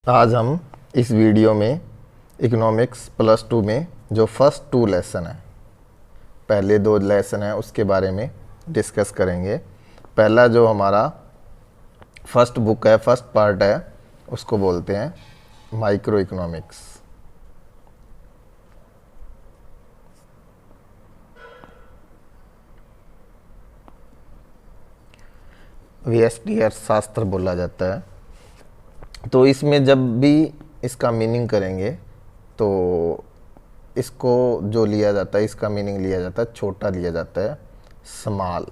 आज हम इस वीडियो में इकोनॉमिक्स प्लस टू में जो फर्स्ट 2 लेसन है, पहले 2 लेसन हैं उसके बारे में डिस्कस करेंगे। पहला जो हमारा फर्स्ट बुक है, फर्स्ट पार्ट है, उसको बोलते हैं माइक्रो इकोनॉमिक्स। व्यष्टि अर्थशास्त्र बोला जाता है। तो इसमें जब भी इसका मीनिंग करेंगे तो इसको जो लिया जाता है, इसका मीनिंग लिया जाता है, छोटा लिया जाता है, स्मॉल।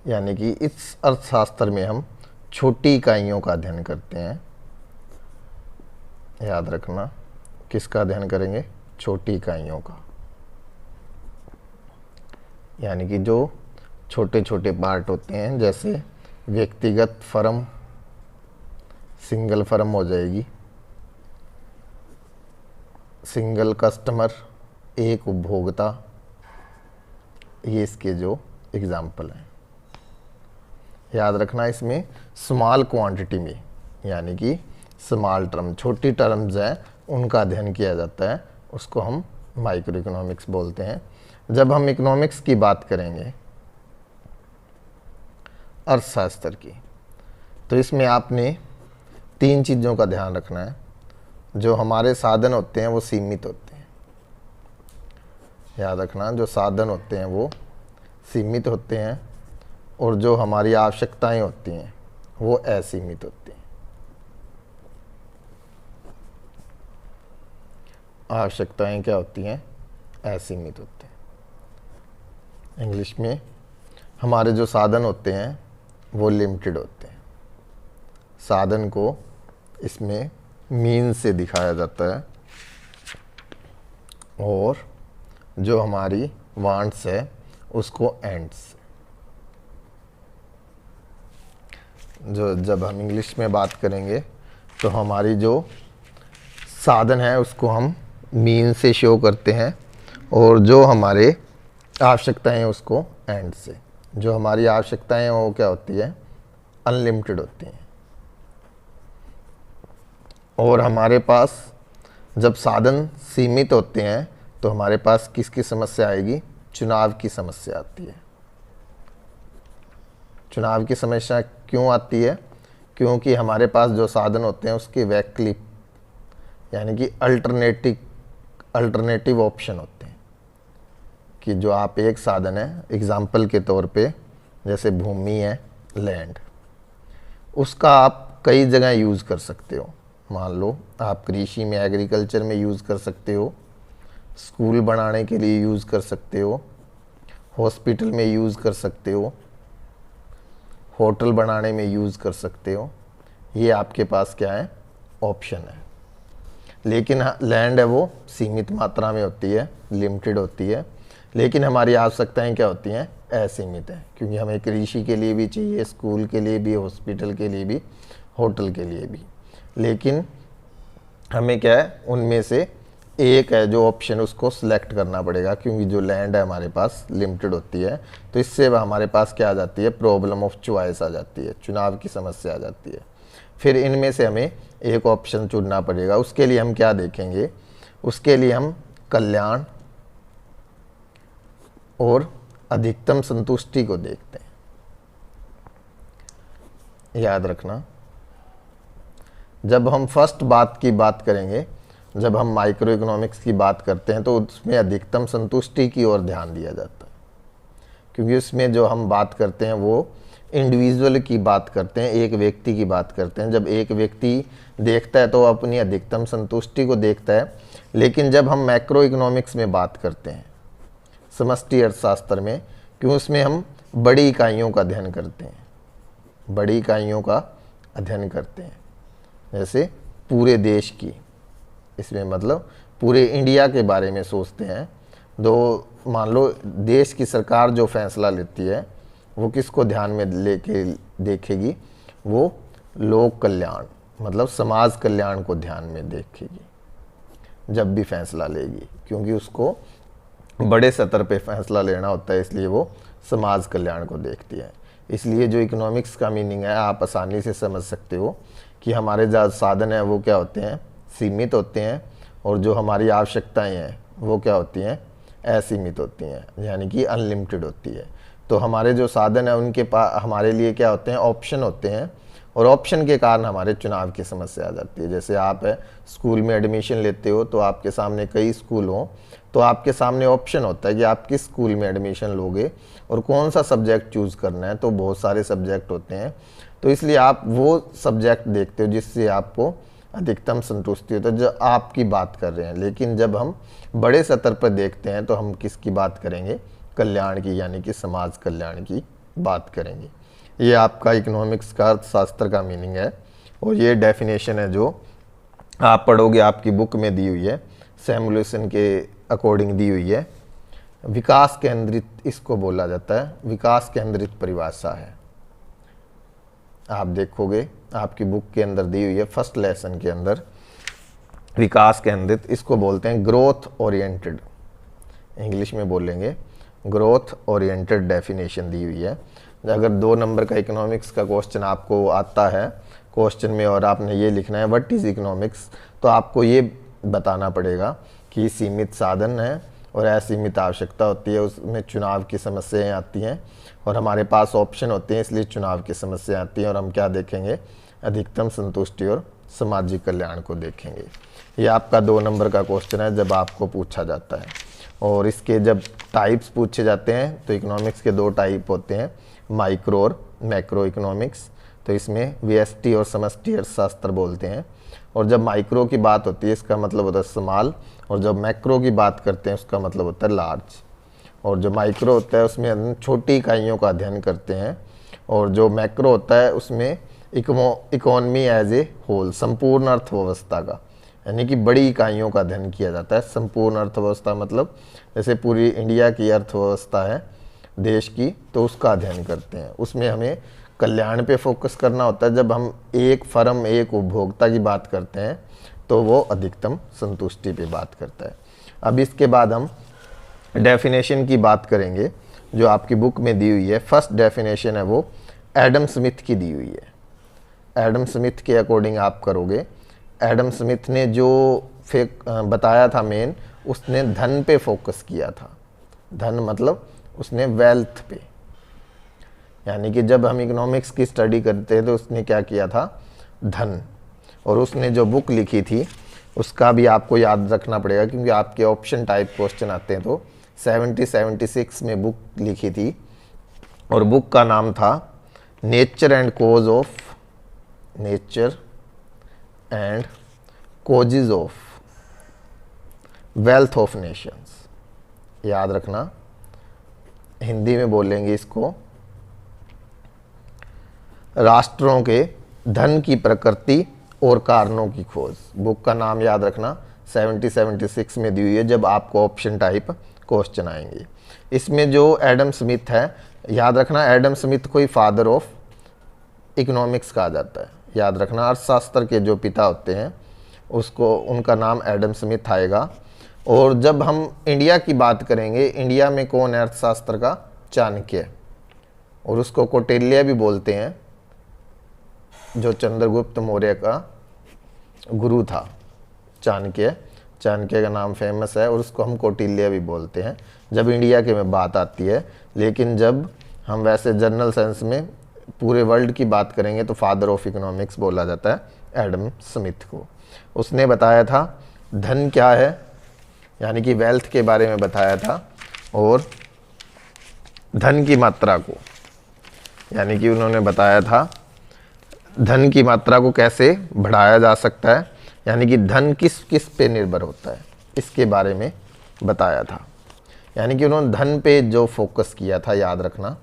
यानी कि इस अर्थशास्त्र में हम छोटी इकाइयों का अध्ययन करते हैं। याद रखना, किसका अध्ययन करेंगे? छोटी इकाइयों का। यानी कि जो छोटे छोटे पार्ट होते हैं, जैसे व्यक्तिगत फर्म, सिंगल फर्म हो जाएगी, सिंगल कस्टमर, एक उपभोक्ता, ये इसके जो एग्जाम्पल हैं। याद रखना, इसमें स्मॉल क्वांटिटी में, यानी कि स्मॉल टर्म, छोटी टर्म्स हैं, उनका अध्ययन किया जाता है, उसको हम माइक्रो इकोनॉमिक्स बोलते हैं। जब हम इकोनॉमिक्स की बात करेंगे, अर्थशास्त्र की, तो इसमें आपने 3 चीज़ों का ध्यान रखना है। जो हमारे साधन होते हैं वो सीमित होते हैं। याद रखना, जो साधन होते हैं वो सीमित होते हैं, और जो हमारी आवश्यकताएं होती हैं वो असीमित होती हैं। आवश्यकताएं क्या होती हैं? असीमित होते हैं। इंग्लिश में हमारे जो साधन होते हैं वो लिमिटेड होते हैं। साधन को इसमें मीन से दिखाया जाता है, और जो हमारी वांट्स है उसको एंड्स। जो जब हम इंग्लिश में बात करेंगे तो हमारी जो साधन है उसको हम मीन से शो करते हैं, और जो हमारे आवश्यकताएं हैं उसको एंड से। जो हमारी आवश्यकताएं हैं वो क्या होती है? अनलिमिटेड होती हैं। और हमारे पास जब साधन सीमित होते हैं तो हमारे पास किसकी समस्या आएगी? चुनाव की समस्या आती है। चुनाव की समस्या क्यों आती है? क्योंकि हमारे पास जो साधन होते हैं उसके वैकल्पिक, यानी कि अल्टरनेटिव ऑप्शन होते हैं। कि जो आप एक साधन है, एग्जाम्पल के तौर पे जैसे भूमि है, लैंड, उसका आप कई जगह यूज़ कर सकते हो। मान लो आप कृषि में, एग्रीकल्चर में यूज़ कर सकते हो, स्कूल बनाने के लिए यूज़ कर सकते हो, हॉस्पिटल में यूज़ कर सकते हो, होटल बनाने में यूज़ कर सकते हो। ये आपके पास क्या है? ऑप्शन है। लेकिन लैंड है वो सीमित मात्रा में होती है, लिमिटेड होती है। लेकिन हमारी आवश्यकताएं क्या होती हैं? असीमित है, क्योंकि हमें कृषि के लिए भी चाहिए, स्कूल के लिए भी, हॉस्पिटल के लिए भी, होटल के लिए भी। लेकिन हमें क्या है? उनमें से एक है जो ऑप्शन, उसको सिलेक्ट करना पड़ेगा, क्योंकि जो लैंड है हमारे पास लिमिटेड होती है। तो इससे हमारे पास क्या आ जाती है? प्रॉब्लम ऑफ चॉइस आ जाती है, चुनाव की समस्या आ जाती है। फिर इनमें से हमें एक ऑप्शन चुनना पड़ेगा। उसके लिए हम क्या देखेंगे? उसके लिए हम कल्याण और अधिकतम संतुष्टि को देखते हैं। याद रखना, जब हम फर्स्ट बात की बात करेंगे, जब हम माइक्रो इकोनॉमिक्स की बात करते हैं तो उसमें अधिकतम संतुष्टि की ओर ध्यान दिया जाता है, क्योंकि उसमें जो हम बात करते हैं वो इंडिविजुअल की बात करते हैं, एक व्यक्ति की बात करते हैं। जब एक व्यक्ति देखता है तो वो अपनी अधिकतम संतुष्टि को देखता है। लेकिन जब हम मैक्रो इकोनॉमिक्स में बात करते हैं, समष्टि अर्थशास्त्र में, क्यों, उसमें हम बड़ी इकाइयों का अध्ययन करते हैं, बड़ी इकाइयों का अध्ययन करते हैं। जैसे पूरे देश की, इसमें मतलब पूरे इंडिया के बारे में सोचते हैं। दो मान लो देश की सरकार जो फैसला लेती है वो किसको ध्यान में लेके देखेगी? वो लोक कल्याण, मतलब समाज कल्याण को ध्यान में देखेगी जब भी फैसला लेगी, क्योंकि उसको बड़े स्तर पे फैसला लेना होता है, इसलिए वो समाज कल्याण को देखती है। इसलिए जो इकोनॉमिक्स का मीनिंग है आप आसानी से समझ सकते हो कि हमारे जो साधन है वो क्या होते हैं, सीमित होते हैं, और जो हमारी आवश्यकताएं हैं वो क्या होती हैं, असीमित होती हैं, यानी कि अनलिमिटेड होती है। तो हमारे जो साधन है उनके पास हमारे लिए क्या होते हैं, ऑप्शन होते हैं, और ऑप्शन के कारण हमारे चुनाव की समस्या आ जाती है। जैसे आप स्कूल में एडमिशन लेते हो तो आपके सामने कई स्कूल हों तो आपके सामने ऑप्शन होता है कि आप किस स्कूल में एडमिशन लोगे और कौन सा सब्जेक्ट चूज़ करना है। तो बहुत सारे सब्जेक्ट होते हैं, तो इसलिए आप वो सब्जेक्ट देखते हो जिससे आपको अधिकतम संतुष्टि हो, तो जो आपकी बात कर रहे हैं। लेकिन जब हम बड़े स्तर पर देखते हैं तो हम किसकी बात करेंगे, कल्याण की, यानी कि समाज कल्याण की बात करेंगे। ये आपका इकोनॉमिक्स का अर्थशास्त्र का मीनिंग है, और ये डेफिनेशन है जो आप पढ़ोगे, आपकी बुक में दी हुई है, सैमुएल्सन के अकॉर्डिंग दी हुई है। विकास केंद्रित इसको बोला जाता है, विकास केंद्रित परिभाषा है। आप देखोगे आपकी बुक के अंदर दी हुई है, फर्स्ट लेसन के अंदर विकास केंद्रित, इसको बोलते हैं ग्रोथ ओरिएंटेड, इंग्लिश में बोलेंगे ग्रोथ ओरिएंटेड डेफिनेशन दी हुई है। अगर 2 नंबर का इकोनॉमिक्स का क्वेश्चन आपको आता है क्वेश्चन में और आपने ये लिखना है व्हाट इज़ इकोनॉमिक्स, तो आपको ये बताना पड़ेगा कि सीमित साधन है और असीमित आवश्यकता होती है, उसमें चुनाव की समस्याएं आती हैं, और हमारे पास ऑप्शन होते हैं इसलिए चुनाव की समस्या आती हैं। और हम क्या देखेंगे, अधिकतम संतुष्टि और सामाजिक कल्याण को देखेंगे। ये आपका 2 नंबर का क्वेश्चन है जब आपको पूछा जाता है। और इसके जब टाइप्स पूछे जाते हैं तो इकोनॉमिक्स के 2 टाइप होते हैं, माइक्रो और मैक्रो इकोनॉमिक्स। तो इसमें व्यष्टि और समष्टि अर्थशास्त्र बोलते हैं। और जब माइक्रो की बात होती है इसका मतलब होता है स्मॉल, और जब मैक्रो की बात करते हैं उसका मतलब होता है लार्ज। और जो माइक्रो होता है उसमें छोटी इकाइयों का अध्ययन करते हैं, और जो मैक्रो होता है उसमें इकोनॉमी एज ए होल, संपूर्ण अर्थव्यवस्था का, यानी कि बड़ी इकाइयों का अध्ययन किया जाता है। संपूर्ण अर्थव्यवस्था मतलब जैसे पूरी इंडिया की अर्थव्यवस्था है देश की, तो उसका अध्ययन करते हैं। उसमें हमें कल्याण पे फोकस करना होता है। जब हम एक फर्म, एक उपभोक्ता की बात करते हैं तो वो अधिकतम संतुष्टि पे बात करता है। अब इसके बाद हम डेफिनेशन की बात करेंगे जो आपकी बुक में दी हुई है। फर्स्ट डेफिनेशन है वो एडम स्मिथ की दी हुई है। एडम स्मिथ के अकॉर्डिंग आप करोगे। एडम स्मिथ ने जो बताया था मेन, उसने धन पे फोकस किया था। धन मतलब उसने वेल्थ पे, यानी कि जब हम इकोनॉमिक्स की स्टडी करते हैं तो उसने क्या किया था, धन। और उसने जो बुक लिखी थी उसका भी आपको याद रखना पड़ेगा क्योंकि आपके ऑप्शन टाइप क्वेश्चन आते हैं। तो 76 में बुक लिखी थी और बुक का नाम था nature and cause of causes of wealth of nations. याद रखना, हिंदी में बोलेंगे इसको राष्ट्रों के धन की प्रकृति और कारणों की खोज। बुक का नाम याद रखना, 76 में दी हुई है जब आपको ऑप्शन टाइप क्वेश्चन आएंगे। इसमें जो एडम स्मिथ है, याद रखना एडम स्मिथ को ही फादर ऑफ इकोनॉमिक्स कहा जाता है। याद रखना अर्थशास्त्र के जो पिता होते हैं उसको, उनका नाम एडम स्मिथ आएगा। और जब हम इंडिया की बात करेंगे, इंडिया में कौन है अर्थशास्त्र का, चाणक्य, और उसको कौटिल्य भी बोलते हैं जो चंद्रगुप्त मौर्य का गुरु था। चाणक्य का नाम फेमस है और उसको हम कौटिल्य भी बोलते हैं जब इंडिया के में बात आती है। लेकिन जब हम वैसे जनरल सेंस में पूरे वर्ल्ड की बात करेंगे तो फादर ऑफ इकोनॉमिक्स बोला जाता है एडम स्मिथ को। उसने बताया था धन क्या है, यानी कि वेल्थ के बारे में बताया था, और धन की मात्रा को, यानी कि उन्होंने बताया था धन की मात्रा को कैसे बढ़ाया जा सकता है, यानी कि धन किस किस पे निर्भर होता है, इसके बारे में बताया था। यानी कि उन्होंने धन पे जो फोकस किया था, याद रखना,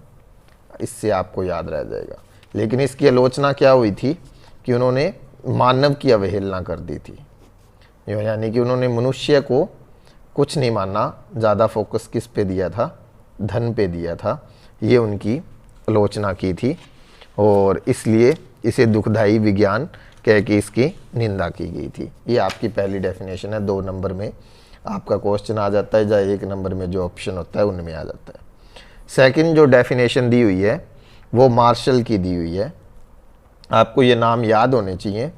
इससे आपको याद रह जाएगा। लेकिन इसकी आलोचना क्या हुई थी कि उन्होंने मानव की अवहेलना कर दी थी, यानी कि उन्होंने मनुष्य को कुछ नहीं माना, ज़्यादा फोकस किस पे दिया था, धन पे दिया था। ये उनकी आलोचना की थी और इसलिए इसे दुखदाई विज्ञान कह के इसकी निंदा की गई थी। ये आपकी पहली डेफिनेशन है। 2 नंबर में आपका क्वेश्चन आ जाता है, या 1 नंबर में जो ऑप्शन होता है उनमें आ जाता है। सेकंड जो डेफिनेशन दी हुई है वो मार्शल की दी हुई है। आपको ये नाम याद होने चाहिए,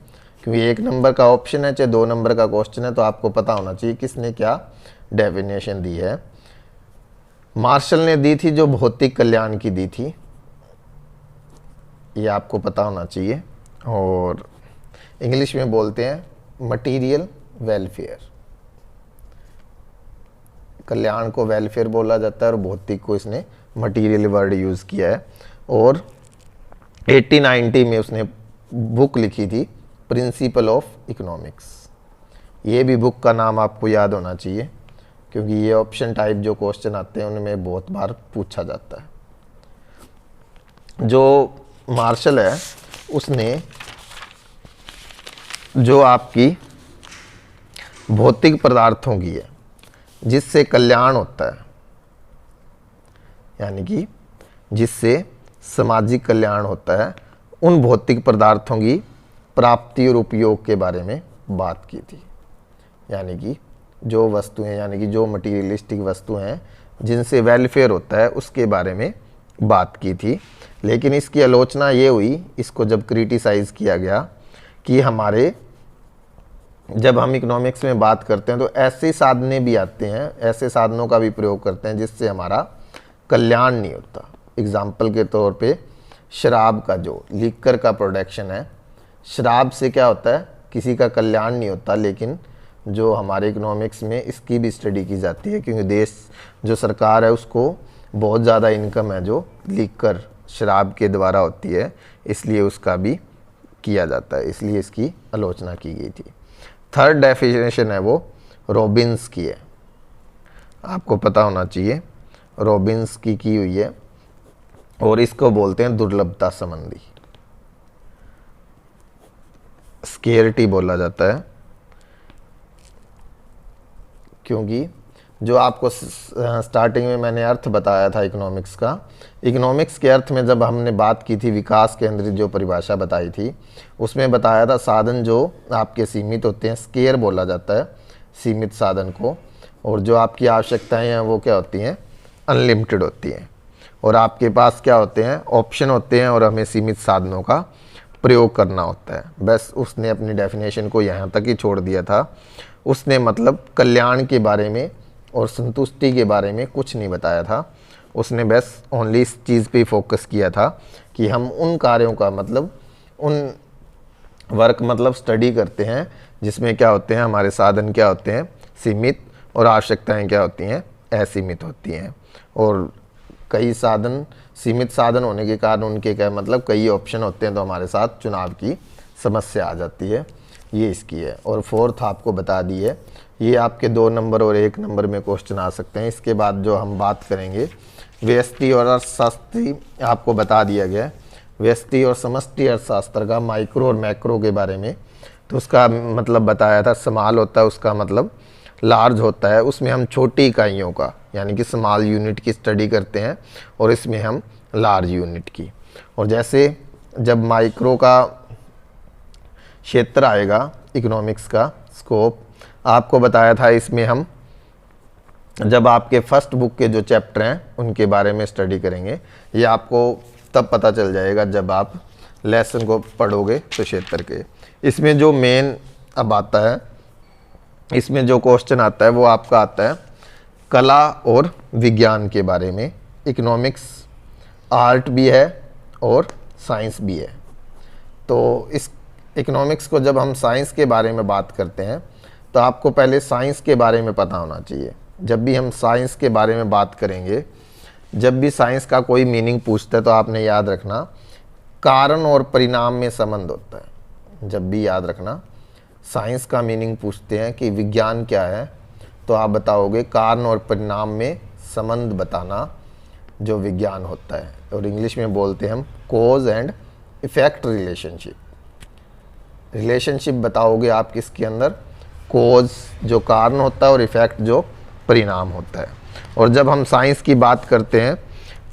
क्योंकि 1 नंबर का ऑप्शन है चाहे 2 नंबर का क्वेश्चन है, तो आपको पता होना चाहिए किसने क्या डेफिनेशन दी है। मार्शल ने दी थी जो भौतिक कल्याण की दी थी, ये आपको पता होना चाहिए। और इंग्लिश में बोलते हैं मटीरियल वेलफेयर, कल्याण को वेलफेयर बोला जाता है और भौतिक को इसने मटीरियल वर्ड यूज़ किया है। और 1890 में उसने बुक लिखी थी प्रिंसिपल ऑफ इकोनॉमिक्स। ये भी बुक का नाम आपको याद होना चाहिए, क्योंकि ये ऑप्शन टाइप जो क्वेश्चन आते हैं उनमें बहुत बार पूछा जाता है। जो मार्शल है उसने जो आपकी भौतिक पदार्थों की है जिससे कल्याण होता है, यानी कि जिससे सामाजिक कल्याण होता है, उन भौतिक पदार्थों की प्राप्ति और उपयोग के बारे में बात की थी। यानी कि जो वस्तुएं, यानी कि जो मटीरियलिस्टिक वस्तु हैं जिनसे वेलफेयर होता है, उसके बारे में बात की थी। लेकिन इसकी आलोचना ये हुई, इसको जब क्रिटिसाइज़ किया गया कि हमारे जब हम इकोनॉमिक्स में बात करते हैं तो ऐसे साधने भी आते हैं, ऐसे साधनों का भी प्रयोग करते हैं जिससे हमारा कल्याण नहीं होता। एग्जाम्पल के तौर पे शराब का जो लीकर का प्रोडक्शन है, शराब से क्या होता है, किसी का कल्याण नहीं होता, लेकिन जो हमारे इकोनॉमिक्स में इसकी भी स्टडी की जाती है, क्योंकि देश जो सरकार है उसको बहुत ज़्यादा इनकम है जो लीकर शराब के द्वारा होती है, इसलिए उसका भी किया जाता है, इसलिए इसकी आलोचना की गई थी। थर्ड डेफिनेशन है वो रॉबिन्स की है, आपको पता होना चाहिए, रॉबिन्स की हुई है, और इसको बोलते हैं दुर्लभता संबंधी, स्केयरिटी बोला जाता है। क्योंकि जो आपको स्टार्टिंग में मैंने अर्थ बताया था इकोनॉमिक्स का, इकोनॉमिक्स के अर्थ में जब हमने बात की थी, विकास केंद्रित जो परिभाषा बताई थी, उसमें बताया था साधन जो आपके सीमित होते हैं, स्केयर बोला जाता है सीमित साधन को, और जो आपकी आवश्यकताएं हैं वो क्या होती हैं, अनलिमिटेड होती हैं, और आपके पास क्या होते हैं, ऑप्शन होते हैं, और हमें सीमित साधनों का प्रयोग करना होता है। बस उसने अपनी डेफिनेशन को यहाँ तक ही छोड़ दिया था, उसने मतलब कल्याण के बारे में और संतुष्टि के बारे में कुछ नहीं बताया था। उसने बस ओनली इस चीज़ पे फोकस किया था कि हम उन कार्यों का मतलब उन वर्क मतलब स्टडी करते हैं जिसमें क्या होते हैं, हमारे साधन क्या होते हैं, सीमित, और आवश्यकताएं क्या होती हैं, असीमित होती हैं। और कई साधन सीमित साधन होने के कारण उनके क्या मतलब कई ऑप्शन होते हैं, तो हमारे साथ चुनाव की समस्या आ जाती है, ये इसकी है। और फोर्थ आपको बता दी है, ये आपके 2 नंबर और 1 नंबर में क्वेश्चन आ सकते हैं। इसके बाद जो हम बात करेंगे व्यष्टि और अर्थशास्त्री, आपको बता दिया गया है व्यष्टि और समष्टि अर्थशास्त्र का, माइक्रो और मैक्रो के बारे में। तो उसका मतलब बताया था, स्मॉल होता है उसका मतलब लार्ज होता है, उसमें हम छोटी इकाइयों का यानी कि स्मॉल यूनिट की स्टडी करते हैं, और इसमें हम लार्ज यूनिट की। और जैसे जब माइक्रो का क्षेत्र आएगा इकोनॉमिक्स का स्कोप, आपको बताया था इसमें हम जब आपके फर्स्ट बुक के जो चैप्टर हैं उनके बारे में स्टडी करेंगे। ये आपको तब पता चल जाएगा जब आप लेसन को पढ़ोगे तो क्षेत्र के। इसमें जो मेन अब आता है, इसमें जो क्वेश्चन आता है वो आपका आता है कला और विज्ञान के बारे में। इकोनॉमिक्स आर्ट भी है और साइंस भी है। तो इस इकोनॉमिक्स को जब हम साइंस के बारे में बात करते हैं तो आपको पहले साइंस के बारे में पता होना चाहिए। जब भी हम साइंस के बारे में बात करेंगे, जब भी साइंस का कोई मीनिंग पूछता है तो आपने याद रखना कारण और परिणाम में संबंध होता है। जब भी याद रखना साइंस का मीनिंग पूछते हैं कि विज्ञान क्या है, तो आप बताओगे कारण और परिणाम में संबंध बताना जो विज्ञान होता है, और इंग्लिश में बोलते हैं हम कॉज एंड इफेक्ट रिलेशनशिप बताओगे आप किसके अंदर, कॉज जो कारण होता है और इफेक्ट जो परिणाम होता है। और जब हम साइंस की बात करते हैं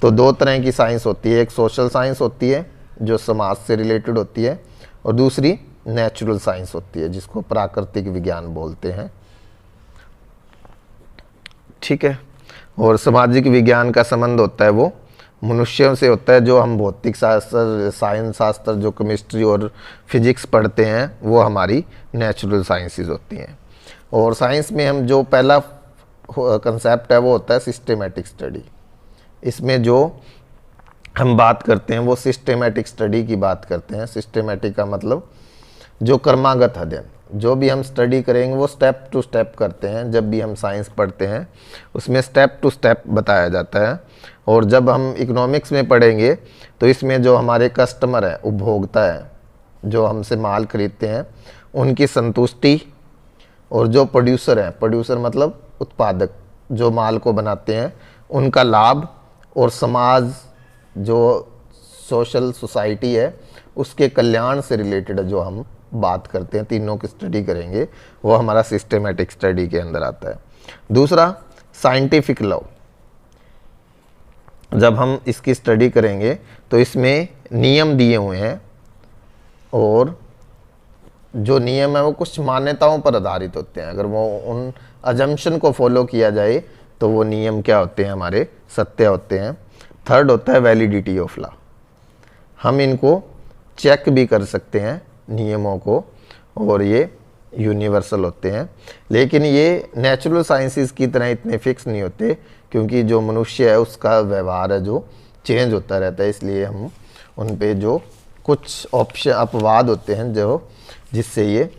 तो 2 तरह की साइंस होती है, एक सोशल साइंस होती है जो समाज से रिलेटेड होती है, और दूसरी नेचुरल साइंस होती है जिसको प्राकृतिक विज्ञान बोलते हैं, ठीक है। और सामाजिक विज्ञान का संबंध होता है वो मनुष्यों से होता है। जो हम भौतिक शास्त्र, रसायन शास्त्र, जो केमिस्ट्री और फिजिक्स पढ़ते हैं वो हमारी नेचुरल साइंसेज होती हैं। और साइंस में हम जो पहला कंसेप्ट है वो होता है सिस्टेमेटिक स्टडी। इसमें जो हम बात करते हैं वो सिस्टेमेटिक स्टडी की बात करते हैं। सिस्टेमेटिक का मतलब जो क्रमागत अध्ययन, जो भी हम स्टडी करेंगे वो स्टेप टू स्टेप करते हैं। जब भी हम साइंस पढ़ते हैं उसमें स्टेप टू स्टेप बताया जाता है। और जब हम इकोनॉमिक्स में पढ़ेंगे तो इसमें जो हमारे कस्टमर है, उपभोक्ता है, जो हमसे माल खरीदते हैं, उनकी संतुष्टि, और जो प्रोड्यूसर है, प्रोड्यूसर मतलब उत्पादक, जो माल को बनाते हैं, उनका लाभ, और समाज, जो सोशल सोसाइटी है, उसके कल्याण से रिलेटेड जो हम बात करते हैं, तीनों की स्टडी करेंगे, वो हमारा सिस्टेमेटिक स्टडी के अंदर आता है। दूसरा साइंटिफिक लॉ। जब हम इसकी स्टडी करेंगे तो इसमें नियम दिए हुए हैं, और जो नियम है वो कुछ मान्यताओं पर आधारित होते हैं। अगर वो उन अजम्पशन को फॉलो किया जाए तो वो नियम क्या होते हैं, हमारे सत्य होते हैं। थर्ड होता है वैलिडिटी ऑफ लॉ। हम इनको चेक भी कर सकते हैं नियमों को, और ये यूनिवर्सल होते हैं। लेकिन ये नेचुरल साइंसेस की तरह इतने फिक्स नहीं होते, क्योंकि जो मनुष्य है उसका व्यवहार है जो चेंज होता रहता है। इसलिए हम उन पे जो कुछ ऑप्शन अपवाद होते हैं जो जिससे ये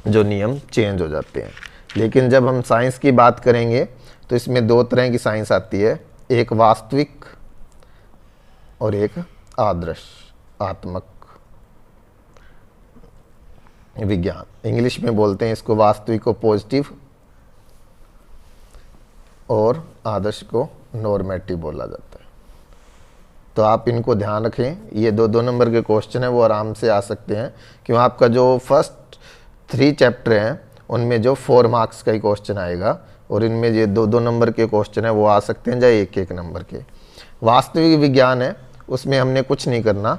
जो नियम चेंज हो जाते हैं। लेकिन जब हम साइंस की बात करेंगे तो इसमें दो तरह की साइंस आती है, एक वास्तविक और एक आदर्श आत्मक विज्ञान। इंग्लिश में बोलते हैं इसको वास्तविक को पॉजिटिव और आदर्श को नॉर्मेटिव बोला जाता है। तो आप इनको ध्यान रखें। ये दो नंबर के क्वेश्चन है वो आराम से आ सकते हैं, क्यों आपका जो फर्स्ट 3 चैप्टर हैं उनमें जो 4 मार्क्स का ही क्वेश्चन आएगा, और इनमें ये दो नंबर के क्वेश्चन है वो आ सकते हैं, चाहे 1-1 नंबर के। वास्तविक विज्ञान है, उसमें हमने कुछ नहीं करना,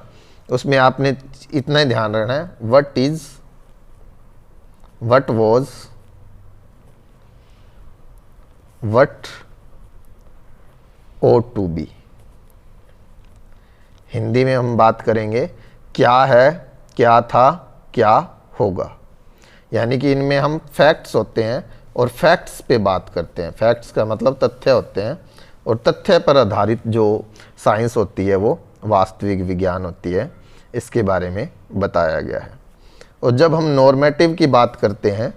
उसमें आपने इतना ही ध्यान रखना है, what is, what was, what ought to be. Hindi में हम बात करेंगे क्या है, क्या था, क्या होगा। यानी कि इनमें हम फैक्ट्स होते हैं और फैक्ट्स पे बात करते हैं। फैक्ट्स का मतलब तथ्य होते हैं, और तथ्य पर आधारित जो साइंस होती है वो वास्तविक विज्ञान होती है। इसके बारे में बताया गया है। और जब हम नॉर्मेटिव की बात करते हैं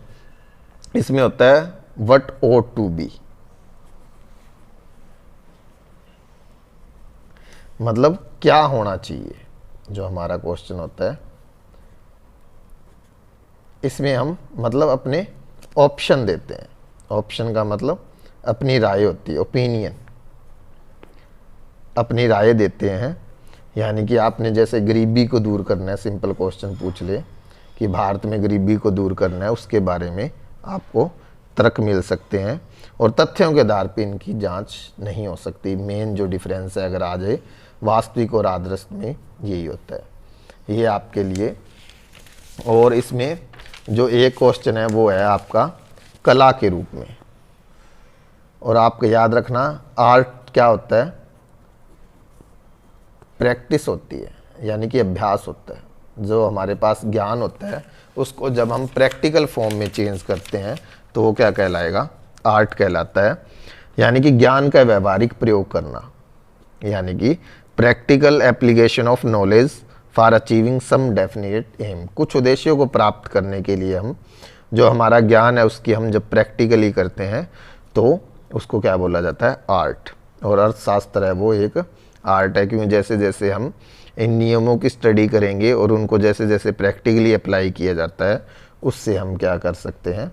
इसमें होता है व्हाट ought टू बी, मतलब क्या होना चाहिए, जो हमारा क्वेश्चन होता है। इसमें हम मतलब अपने ऑप्शन देते हैं। ऑप्शन का मतलब अपनी राय होती है, ओपिनियन, अपनी राय देते हैं। यानी कि आपने जैसे गरीबी को दूर करना है, सिंपल क्वेश्चन पूछ ले कि भारत में गरीबी को दूर करना है, उसके बारे में आपको तर्क मिल सकते हैं, और तथ्यों के आधार पे इनकी जांच नहीं हो सकती। मेन जो डिफरेंस है अगर आ जाए वास्तविक और आदर्श में, यही होता है। ये आपके लिए। और इसमें जो एक क्वेश्चन है वो है आपका कला के रूप में। और आपको याद रखना आर्ट क्या होता है, प्रैक्टिस होती है, यानी कि अभ्यास होता है। जो हमारे पास ज्ञान होता है उसको जब हम प्रैक्टिकल फॉर्म में चेंज करते हैं तो वो क्या कहलाएगा, आर्ट कहलाता है। यानी कि ज्ञान का व्यवहारिक प्रयोग करना, यानी कि practical application of knowledge for achieving some definite aim. कुछ उद्देश्यों को प्राप्त करने के लिए हम जो हमारा ज्ञान है उसकी हम जब प्रैक्टिकली करते हैं तो उसको क्या बोला जाता है, आर्ट। और अर्थशास्त्र है वो एक आर्ट है, क्योंकि जैसे जैसे हम इन नियमों की स्टडी करेंगे और उनको जैसे जैसे प्रैक्टिकली अप्लाई किया जाता है उससे हम क्या कर सकते हैं,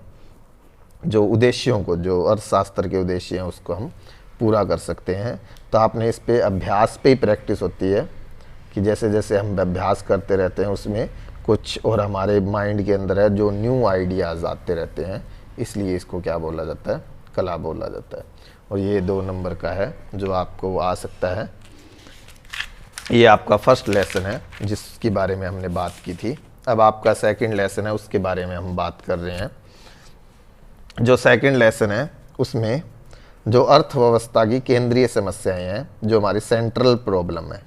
जो उद्देश्यों को, जो अर्थशास्त्र के उद्देश्य हैं उसको हम पूरा कर सकते हैं। तो आपने इस पे अभ्यास पे ही प्रैक्टिस होती है कि जैसे जैसे हम अभ्यास करते रहते हैं उसमें कुछ और हमारे माइंड के अंदर है जो न्यू आइडियाज़ आते रहते हैं, इसलिए इसको क्या बोला जाता है, कला बोला जाता है। और ये 2 नंबर का है जो आपको आ सकता है। ये आपका फर्स्ट लेसन है जिसके बारे में हमने बात की थी। अब आपका सेकंड लेसन है, उसके बारे में हम बात कर रहे हैं। जो सेकंड लेसन है उसमें जो अर्थव्यवस्था की केंद्रीय समस्याएं हैं, जो हमारी सेंट्रल प्रॉब्लम है।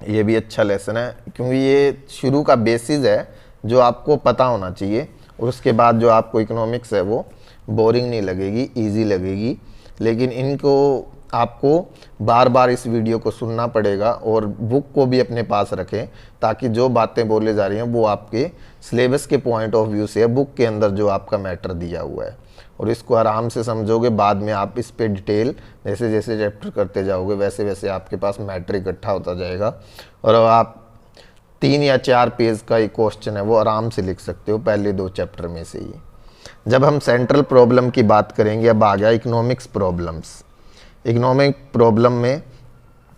ये भी अच्छा लेसन है क्योंकि ये शुरू का बेसिस है जो आपको पता होना चाहिए, और उसके बाद जो आपको इकोनॉमिक्स है वो बोरिंग नहीं लगेगी, इजी लगेगी। लेकिन इनको आपको बार बार इस वीडियो को सुनना पड़ेगा और बुक को भी अपने पास रखें, ताकि जो बातें बोले जा रही हैं वो आपके सिलेबस के पॉइंट ऑफ व्यू से है, बुक के अंदर जो आपका मैटर दिया हुआ है, और इसको आराम से समझोगे। बाद में आप इस पे डिटेल जैसे जैसे चैप्टर करते जाओगे वैसे वैसे आपके पास मैटर इकट्ठा होता जाएगा, और आप 3 या 4 पेज का एक क्वेश्चन है वो आराम से लिख सकते हो पहले 2 चैप्टर में से ही। जब हम सेंट्रल प्रॉब्लम की बात करेंगे, अब आ गया इकोनॉमिक्स प्रॉब्लम्स। इकोनॉमिक प्रॉब्लम में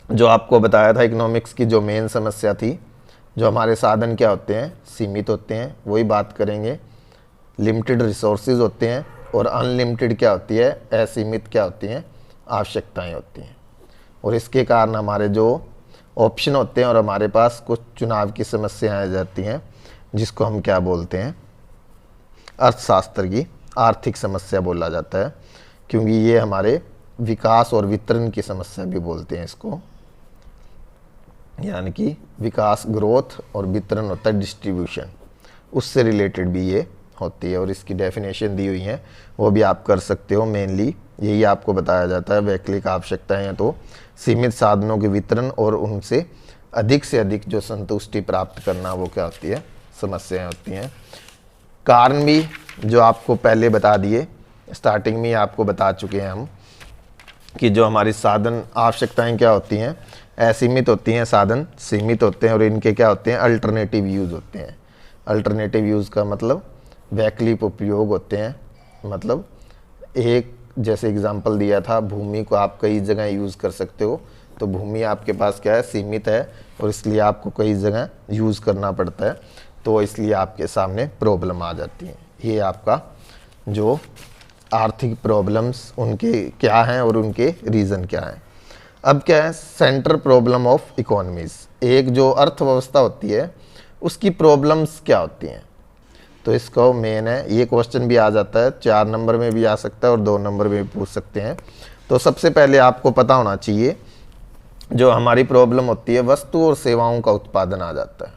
जो आपको बताया था, इकोनॉमिक्स की जो मेन समस्या थी, जो हमारे साधन क्या होते हैं, सीमित होते हैं, वही बात करेंगे। लिमिटेड रिसोर्सेज होते हैं, और अनलिमिटेड क्या होती है, असीमित क्या होती हैं, आवश्यकताएं होती हैं। और इसके कारण हमारे जो ऑप्शन होते हैं और हमारे पास कुछ चुनाव की समस्याएं आ जाती हैं, जिसको हम क्या बोलते हैं, अर्थशास्त्र की आर्थिक समस्या बोला जाता है, क्योंकि ये हमारे विकास और वितरण की समस्या भी बोलते हैं इसको। यानी कि विकास ग्रोथ और वितरण होता है डिस्ट्रीब्यूशन, उससे रिलेटेड भी ये होती है, और इसकी डेफिनेशन दी हुई है वो भी आप कर सकते हो। मेनली यही आपको बताया जाता है, वैकल्पिक आवश्यकताएं हैं तो सीमित साधनों के वितरण और उनसे अधिक से अधिक जो संतुष्टि प्राप्त करना, वो क्या होती है, समस्याएं होती हैं। कारण भी जो आपको पहले बता दिए, स्टार्टिंग में आपको बता चुके हैं हम, कि जो हमारी साधन आवश्यकताएं क्या होती हैं, असीमित होती हैं, साधन सीमित होते हैं, और इनके क्या होते हैं, अल्टरनेटिव यूज़ होते हैं। अल्टरनेटिव यूज़ का मतलब वैकल्पिक उपयोग होते हैं। मतलब एक जैसे एग्जांपल दिया था, भूमि को आप कई जगह यूज़ कर सकते हो, तो भूमि आपके पास क्या है, सीमित है, और इसलिए आपको कई जगह यूज़ करना पड़ता है, तो इसलिए आपके सामने प्रॉब्लम आ जाती है। ये आपका जो आर्थिक प्रॉब्लम्स उनके क्या हैं और उनके रीज़न क्या हैं। अब क्या है, सेंट्रल प्रॉब्लम ऑफ इकोनॉमीज़। एक जो अर्थव्यवस्था होती है उसकी प्रॉब्लम्स क्या होती हैं, तो इसका मेन है, ये क्वेश्चन भी आ जाता है, 4 नंबर में भी आ सकता है और 2 नंबर में भी पूछ सकते हैं। तो सबसे पहले आपको पता होना चाहिए, जो हमारी प्रॉब्लम होती है, वस्तु और सेवाओं का उत्पादन आ जाता है।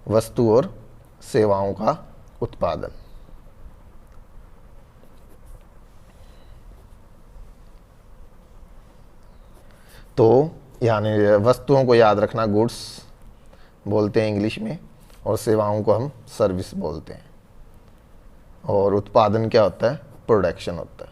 वस्तु और सेवाओं का उत्पादन, तो यानी वस्तुओं को याद रखना गुड्स बोलते हैं इंग्लिश में, और सेवाओं को हम सर्विस बोलते हैं, और उत्पादन क्या होता है, प्रोडक्शन होता है।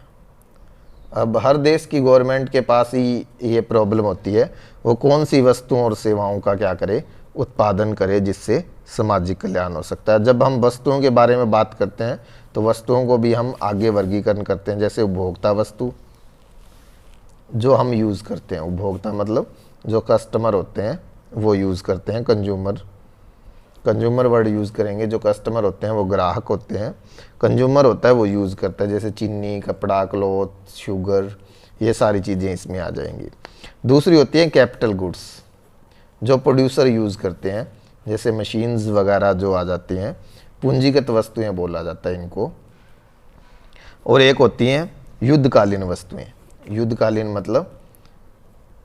अब हर देश की गवर्नमेंट के पास ही ये प्रॉब्लम होती है, वो कौन सी वस्तुओं और सेवाओं का क्या करे, उत्पादन करे, जिससे सामाजिक कल्याण हो सकता है। जब हम वस्तुओं के बारे में बात करते हैं तो वस्तुओं को भी हम आगे वर्गीकरण करते हैं, जैसे उपभोक्ता वस्तु जो हम यूज़ करते हैं, उपभोक्ता मतलब जो कस्टमर होते हैं वो यूज़ करते हैं, कंज्यूमर वर्ड यूज़ करेंगे। जो कस्टमर होते हैं वो ग्राहक होते हैं, कंज्यूमर होता है वो यूज़ करता है, जैसे चीनी, कपड़ा, क्लॉथ, शुगर, ये सारी चीज़ें इसमें आ जाएंगी। दूसरी होती है कैपिटल गुड्स, जो प्रोड्यूसर यूज़ करते हैं, जैसे मशीन्स वगैरह जो आ जाती हैं, पूंजीगत वस्तुएं बोला जाता है इनको। और एक होती हैं युद्धकालीन वस्तुएं। युद्धकालीन मतलब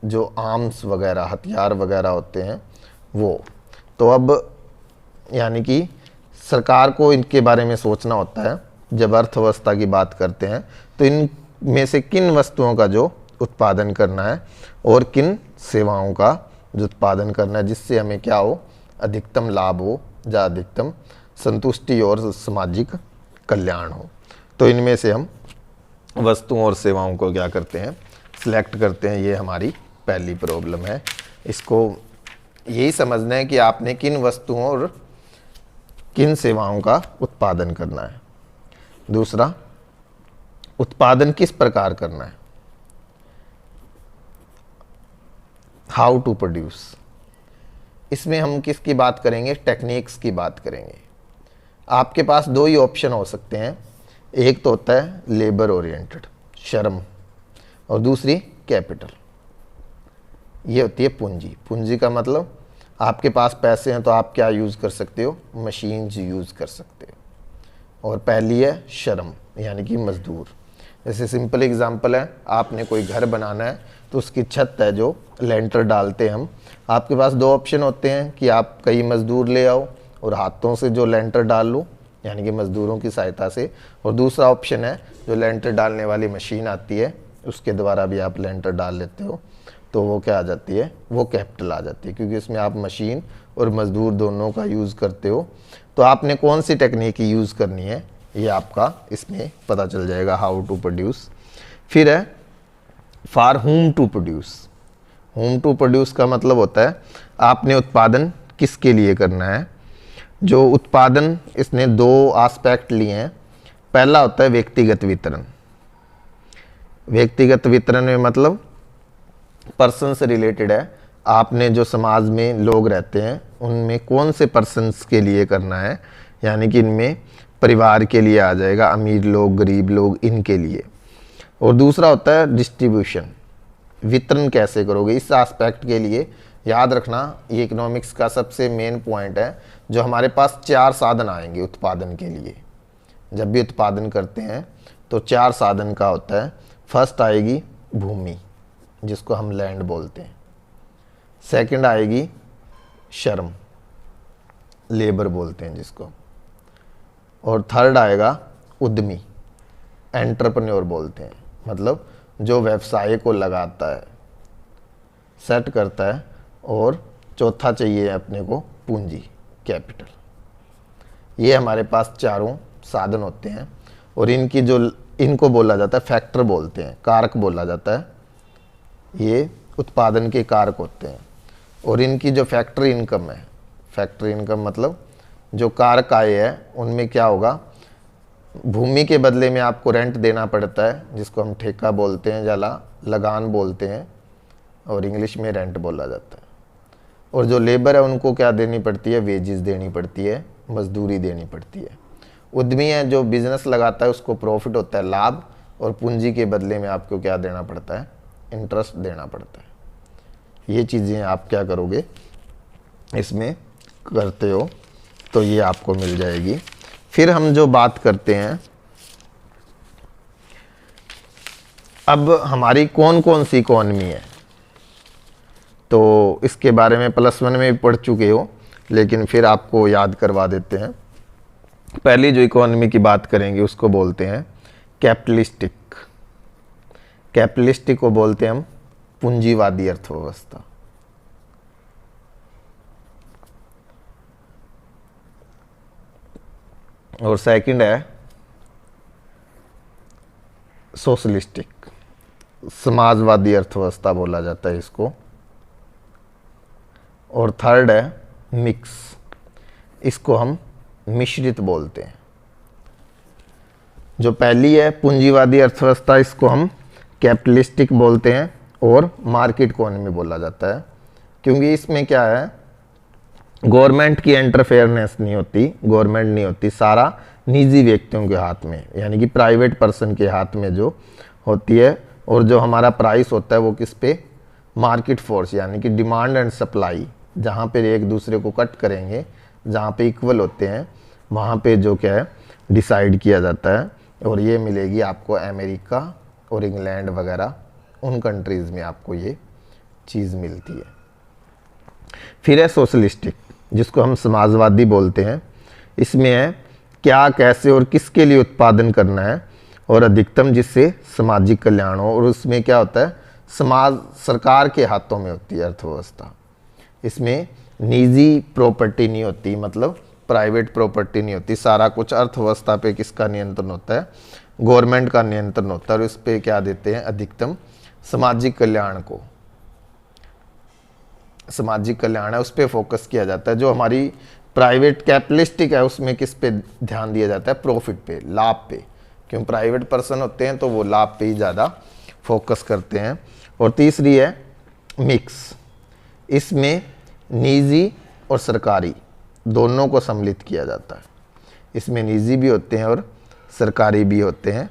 जो आर्म्स वगैरह, हथियार वगैरह होते हैं वो। तो अब यानी कि सरकार को इनके बारे में सोचना होता है, जब अर्थव्यवस्था की बात करते हैं तो इन में से किन वस्तुओं का जो उत्पादन करना है और किन सेवाओं का जो उत्पादन करना है, जिससे हमें क्या हो, अधिकतम लाभ हो या अधिकतम संतुष्टि और सामाजिक कल्याण हो। तो इनमें से हम वस्तुओं और सेवाओं को क्या करते हैं, सिलेक्ट करते हैं। ये हमारी पहली प्रॉब्लम है। इसको यही समझना है कि आपने किन वस्तुओं और किन सेवाओं का उत्पादन करना है। दूसरा, उत्पादन किस प्रकार करना है, हाउ टू प्रोड्यूस। इसमें हम किसकी बात करेंगे, टेक्निक्स की बात करेंगे। आपके पास 2 ही ऑप्शन हो सकते हैं, एक तो होता है लेबर ओरिएंटेड, श्रम, और दूसरी कैपिटल, ये होती है पूंजी। पूंजी का मतलब आपके पास पैसे हैं तो आप क्या यूज़ कर सकते हो, मशीन्स यूज़ कर सकते हो। और पहली है श्रम, यानी कि मजदूर। जैसे सिंपल एग्जांपल है, आपने कोई घर बनाना है तो उसकी छत है जो लेंटर डालते हैं हम, आपके पास दो ऑप्शन होते हैं कि आप कई मज़दूर ले आओ और हाथों से जो लेंटर डाल लो, यानी कि मज़दूरों की सहायता से, और दूसरा ऑप्शन है जो लेंटर डालने वाली मशीन आती है उसके द्वारा भी आप लेंटर डाल लेते हो, तो वो क्या आ जाती है, वो कैपिटल आ जाती है, क्योंकि इसमें आप मशीन और मज़दूर दोनों का यूज़ करते हो। तो आपने कौन सी टेक्निक यूज़ करनी है ये आपका इसमें पता चल जाएगा, हाउ टू प्रोड्यूस। फिर है for whom to produce. Whom to produce का मतलब होता है आपने उत्पादन किसके लिए करना है। जो उत्पादन, इसने दो एस्पेक्ट लिए हैं। पहला होता है व्यक्तिगत वितरण। व्यक्तिगत वितरण में मतलब पर्सन से रिलेटेड है, आपने जो समाज में लोग रहते हैं उनमें कौन से पर्सन्स के लिए करना है, यानी कि इनमें परिवार के लिए आ जाएगा, अमीर लोग, गरीब लोग, इनके लिए। और दूसरा होता है डिस्ट्रीब्यूशन, वितरण कैसे करोगे। इस एस्पेक्ट के लिए याद रखना, ये इकोनॉमिक्स का सबसे मेन पॉइंट है। जो हमारे पास चार साधन आएंगे उत्पादन के लिए, जब भी उत्पादन करते हैं तो चार साधन का होता है। फर्स्ट आएगी भूमि, जिसको हम लैंड बोलते हैं। सेकंड आएगी श्रम, लेबर बोलते हैं जिसको। और थर्ड आएगा उद्यमी, एंटरप्रेन्योर बोलते हैं, मतलब जो व्यवसाय को लगाता है, सेट करता है। और चौथा चाहिए अपने को पूंजी, कैपिटल। ये हमारे पास चारों साधन होते हैं और इनको बोला जाता है फैक्टर बोलते हैं, कारक बोला जाता है। ये उत्पादन के कारक होते हैं। और इनकी जो फैक्टर इनकम है, फैक्टर इनकम मतलब जो कारक आय है उनमें क्या होगा, भूमि के बदले में आपको रेंट देना पड़ता है, जिसको हम ठेका बोलते हैं या लगान बोलते हैं, और इंग्लिश में रेंट बोला जाता है। और जो लेबर है उनको क्या देनी पड़ती है, वेजेस देनी पड़ती है, मजदूरी देनी पड़ती है। उद्यमी है जो बिजनेस लगाता है, उसको प्रॉफिट होता है, लाभ, और पूंजी के बदले में आपको क्या देना पड़ता है, इंटरेस्ट देना पड़ता है। ये चीज़ें आप क्या करोगे, इसमें करते हो तो ये आपको मिल जाएगी। फिर हम जो बात करते हैं, अब हमारी कौन कौन सी इकोनॉमी है, तो इसके बारे में +1 में भी पढ़ चुके हो, लेकिन फिर आपको याद करवा देते हैं। पहली जो इकोनॉमी की बात करेंगे उसको बोलते हैं कैपिटलिस्टिक। कैपिटलिस्टिक को बोलते हैं हम पूंजीवादी अर्थव्यवस्था। और सेकंड है सोशलिस्टिक, समाजवादी अर्थव्यवस्था बोला जाता है इसको। और थर्ड है मिक्स, इसको हम मिश्रित बोलते हैं। जो पहली है पूंजीवादी अर्थव्यवस्था, इसको हम कैपिटलिस्टिक बोलते हैं और मार्केट इकोनॉमी बोला जाता है, क्योंकि इसमें क्या है, गवर्नमेंट की इंटरफेयरनेस नहीं होती, गवर्नमेंट नहीं होती, सारा निजी व्यक्तियों के हाथ में, यानी कि प्राइवेट पर्सन के हाथ में जो होती है। और जो हमारा प्राइस होता है वो किस पे, मार्केट फोर्स, यानी कि डिमांड एंड सप्लाई, जहाँ पे एक दूसरे को कट करेंगे, जहाँ पे इक्वल होते हैं, वहाँ पे जो क्या है डिसाइड किया जाता है। और ये मिलेगी आपको अमेरिका और इंग्लैंड वगैरह, उन कंट्रीज़ में आपको ये चीज़ मिलती है। फिर है सोशलिस्टिक, जिसको हम समाजवादी बोलते हैं। इसमें है क्या, कैसे और किसके लिए उत्पादन करना है, और अधिकतम जिससे सामाजिक कल्याण हो। और उसमें क्या होता है, समाज, सरकार के हाथों में होती है अर्थव्यवस्था। इसमें निजी प्रॉपर्टी नहीं होती, मतलब प्राइवेट प्रॉपर्टी नहीं होती, सारा कुछ अर्थव्यवस्था पे किसका नियंत्रण होता है, गवर्नमेंट का नियंत्रण होता है। और इस पे क्या देते हैं, अधिकतम सामाजिक कल्याण को, सामाजिक कल्याण है उस पर फोकस किया जाता है। जो हमारी प्राइवेट कैपिटलिस्टिक है उसमें किस पे ध्यान दिया जाता है, प्रॉफिट पे, लाभ पे, क्यों प्राइवेट पर्सन होते हैं तो वो लाभ पे ही ज़्यादा फोकस करते हैं। और तीसरी है मिक्स, इसमें निजी और सरकारी दोनों को सम्मिलित किया जाता है। इसमें निजी भी होते हैं और सरकारी भी होते हैं,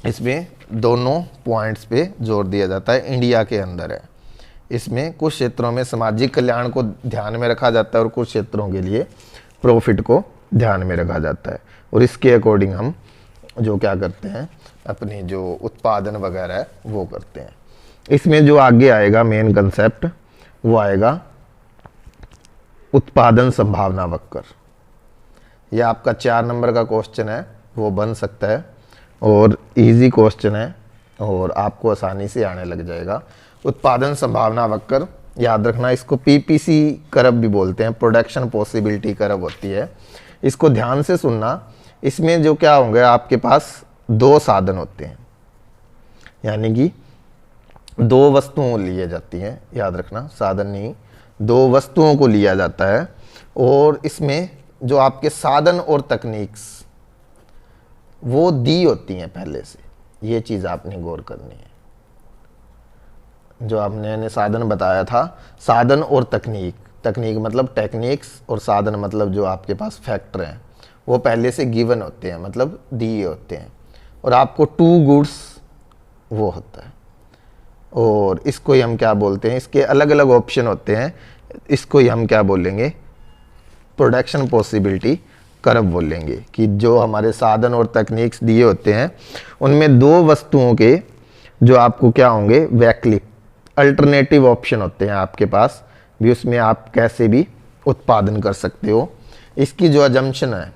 इसमें दोनों पॉइंट्स पे जोर दिया जाता है। इंडिया के अंदर है, इसमें कुछ क्षेत्रों में सामाजिक कल्याण को ध्यान में रखा जाता है और कुछ क्षेत्रों के लिए प्रॉफिट को ध्यान में रखा जाता है। और इसके अकॉर्डिंग हम जो क्या करते हैं, अपनी जो उत्पादन वगैरह है वो करते हैं। इसमें जो आगे आएगा मेन कंसेप्ट वो आएगा उत्पादन संभावना वक्र। यह आपका 4 नंबर का क्वेश्चन है, वो बन सकता है और इजी क्वेश्चन है और आपको आसानी से आने लग जाएगा। उत्पादन संभावना वक्र याद रखना, इसको पीपीसी कर्व भी बोलते हैं, प्रोडक्शन पॉसिबिलिटी कर्व होती है। इसको ध्यान से सुनना। इसमें जो क्या होंगे, आपके पास 2 साधन होते हैं, यानी कि 2 वस्तुओं लिए जाती हैं, याद रखना, साधन नहीं, 2 वस्तुओं को लिया जाता है। और इसमें जो आपके साधन और तकनीक्स वो दी होती हैं पहले से, ये चीज़ आपने गौर करनी है। जो आपने साधन बताया था, साधन और तकनीक, तकनीक मतलब टेक्निक्स और साधन मतलब जो आपके पास फैक्टर हैं, वो पहले से गिवन होते हैं, मतलब दिए होते हैं। और आपको 2 गुड्स वो होता है, और इसको ही हम क्या बोलते हैं, इसके अलग अलग ऑप्शन होते हैं, इसको ही हम क्या बोलेंगे, प्रोडक्शन पॉसिबिलिटी कर्व बोलेंगे। कि जो हमारे साधन और तकनीक्स दिए होते हैं उनमें 2 वस्तुओं के जो आपको क्या होंगे, वैकल्पिक अल्टरनेटिव ऑप्शन होते हैं आपके पास भी, उसमें आप कैसे भी उत्पादन कर सकते हो। इसकी जो अजम्पशन है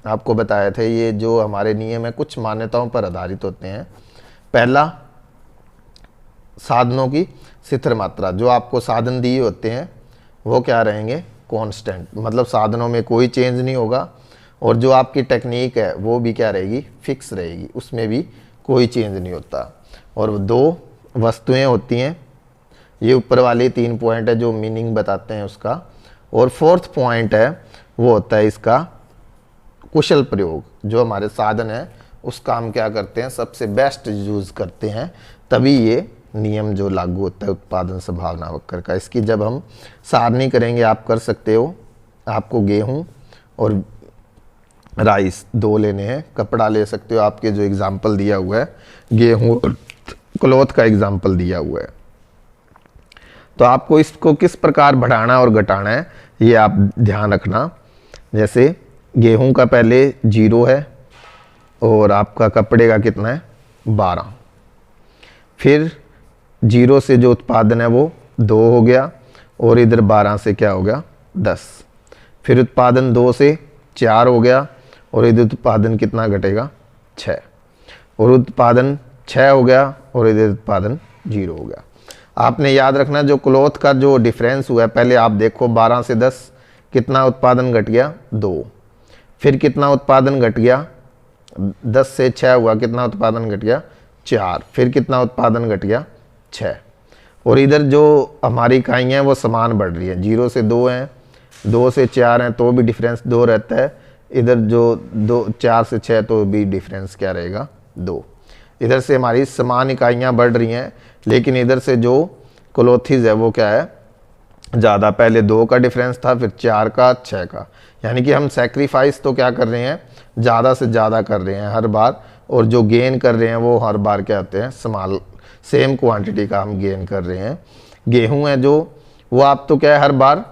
आपको बताए थे, ये जो हमारे नियम है कुछ मान्यताओं पर आधारित होते हैं। पहला, साधनों की स्थिर मात्रा, जो आपको साधन दिए होते हैं वो क्या रहेंगे, कांस्टेंट, मतलब साधनों में कोई चेंज नहीं होगा। और जो आपकी टेक्निक है वो भी क्या रहेगी, फिक्स रहेगी, उसमें भी कोई चेंज नहीं होता। और 2 वस्तुएं होती हैं, ये ऊपर वाले 3 पॉइंट है जो मीनिंग बताते हैं उसका। और 4th पॉइंट है वो होता है इसका कुशल प्रयोग, जो हमारे साधन है उसका हम क्या करते हैं, सबसे बेस्ट यूज़ करते हैं, तभी ये नियम जो लागू होता है उत्पादन संभावना वक्र का। इसकी जब हम सारणी करेंगे आप कर सकते हो। आपको गेहूं और राइस 2 लेने हैं, कपड़ा ले सकते हो, आपके जो एग्जाम्पल दिया हुआ है गेहूं और क्लॉथ का एग्जाम्पल दिया हुआ है। तो आपको इसको किस प्रकार बढ़ाना और घटाना है ये आप ध्यान रखना। जैसे गेहूं का पहले 0 है और आपका कपड़े का कितना है 12, फिर 0 से जो उत्पादन है वो 2 हो गया, और इधर 12 से क्या हो गया 10, फिर उत्पादन 2 से 4 हो गया, और इधर उत्पादन कितना घटेगा 6, और उत्पादन 6 हो गया, और इधर उत्पादन 0 हो गया। आपने याद रखना जो क्लॉथ का जो डिफरेंस हुआ है, पहले आप देखो 12 से 10 कितना उत्पादन घट गया 2, फिर कितना उत्पादन घट गया 10 से 6 हुआ, कितना उत्पादन घट गया 4, फिर कितना उत्पादन घट गया 6। और इधर जो हमारी इकाइयाँ हैं वो समान बढ़ रही है, 0 से 2 हैं, 2 से 4 हैं तो भी डिफरेंस 2 रहता है, इधर जो 4 से 6 तो भी डिफरेंस क्या रहेगा 2। इधर से हमारी समान इकाइयाँ बढ़ रही हैं, लेकिन इधर से जो क्लोथिस है वो क्या है ज़्यादा, पहले 2 का डिफरेंस था, फिर 4 का 6 का, यानी कि हम सेक्रीफाइस तो क्या कर रहे हैं ज़्यादा से ज़्यादा कर रहे हैं हर बार, और जो गेन कर रहे हैं वो हर बार क्या होते हैं स्मॉल, सेम क्वांटिटी का हम गेन कर रहे हैं। गेहूं है जो वो आप तो क्या है हर बार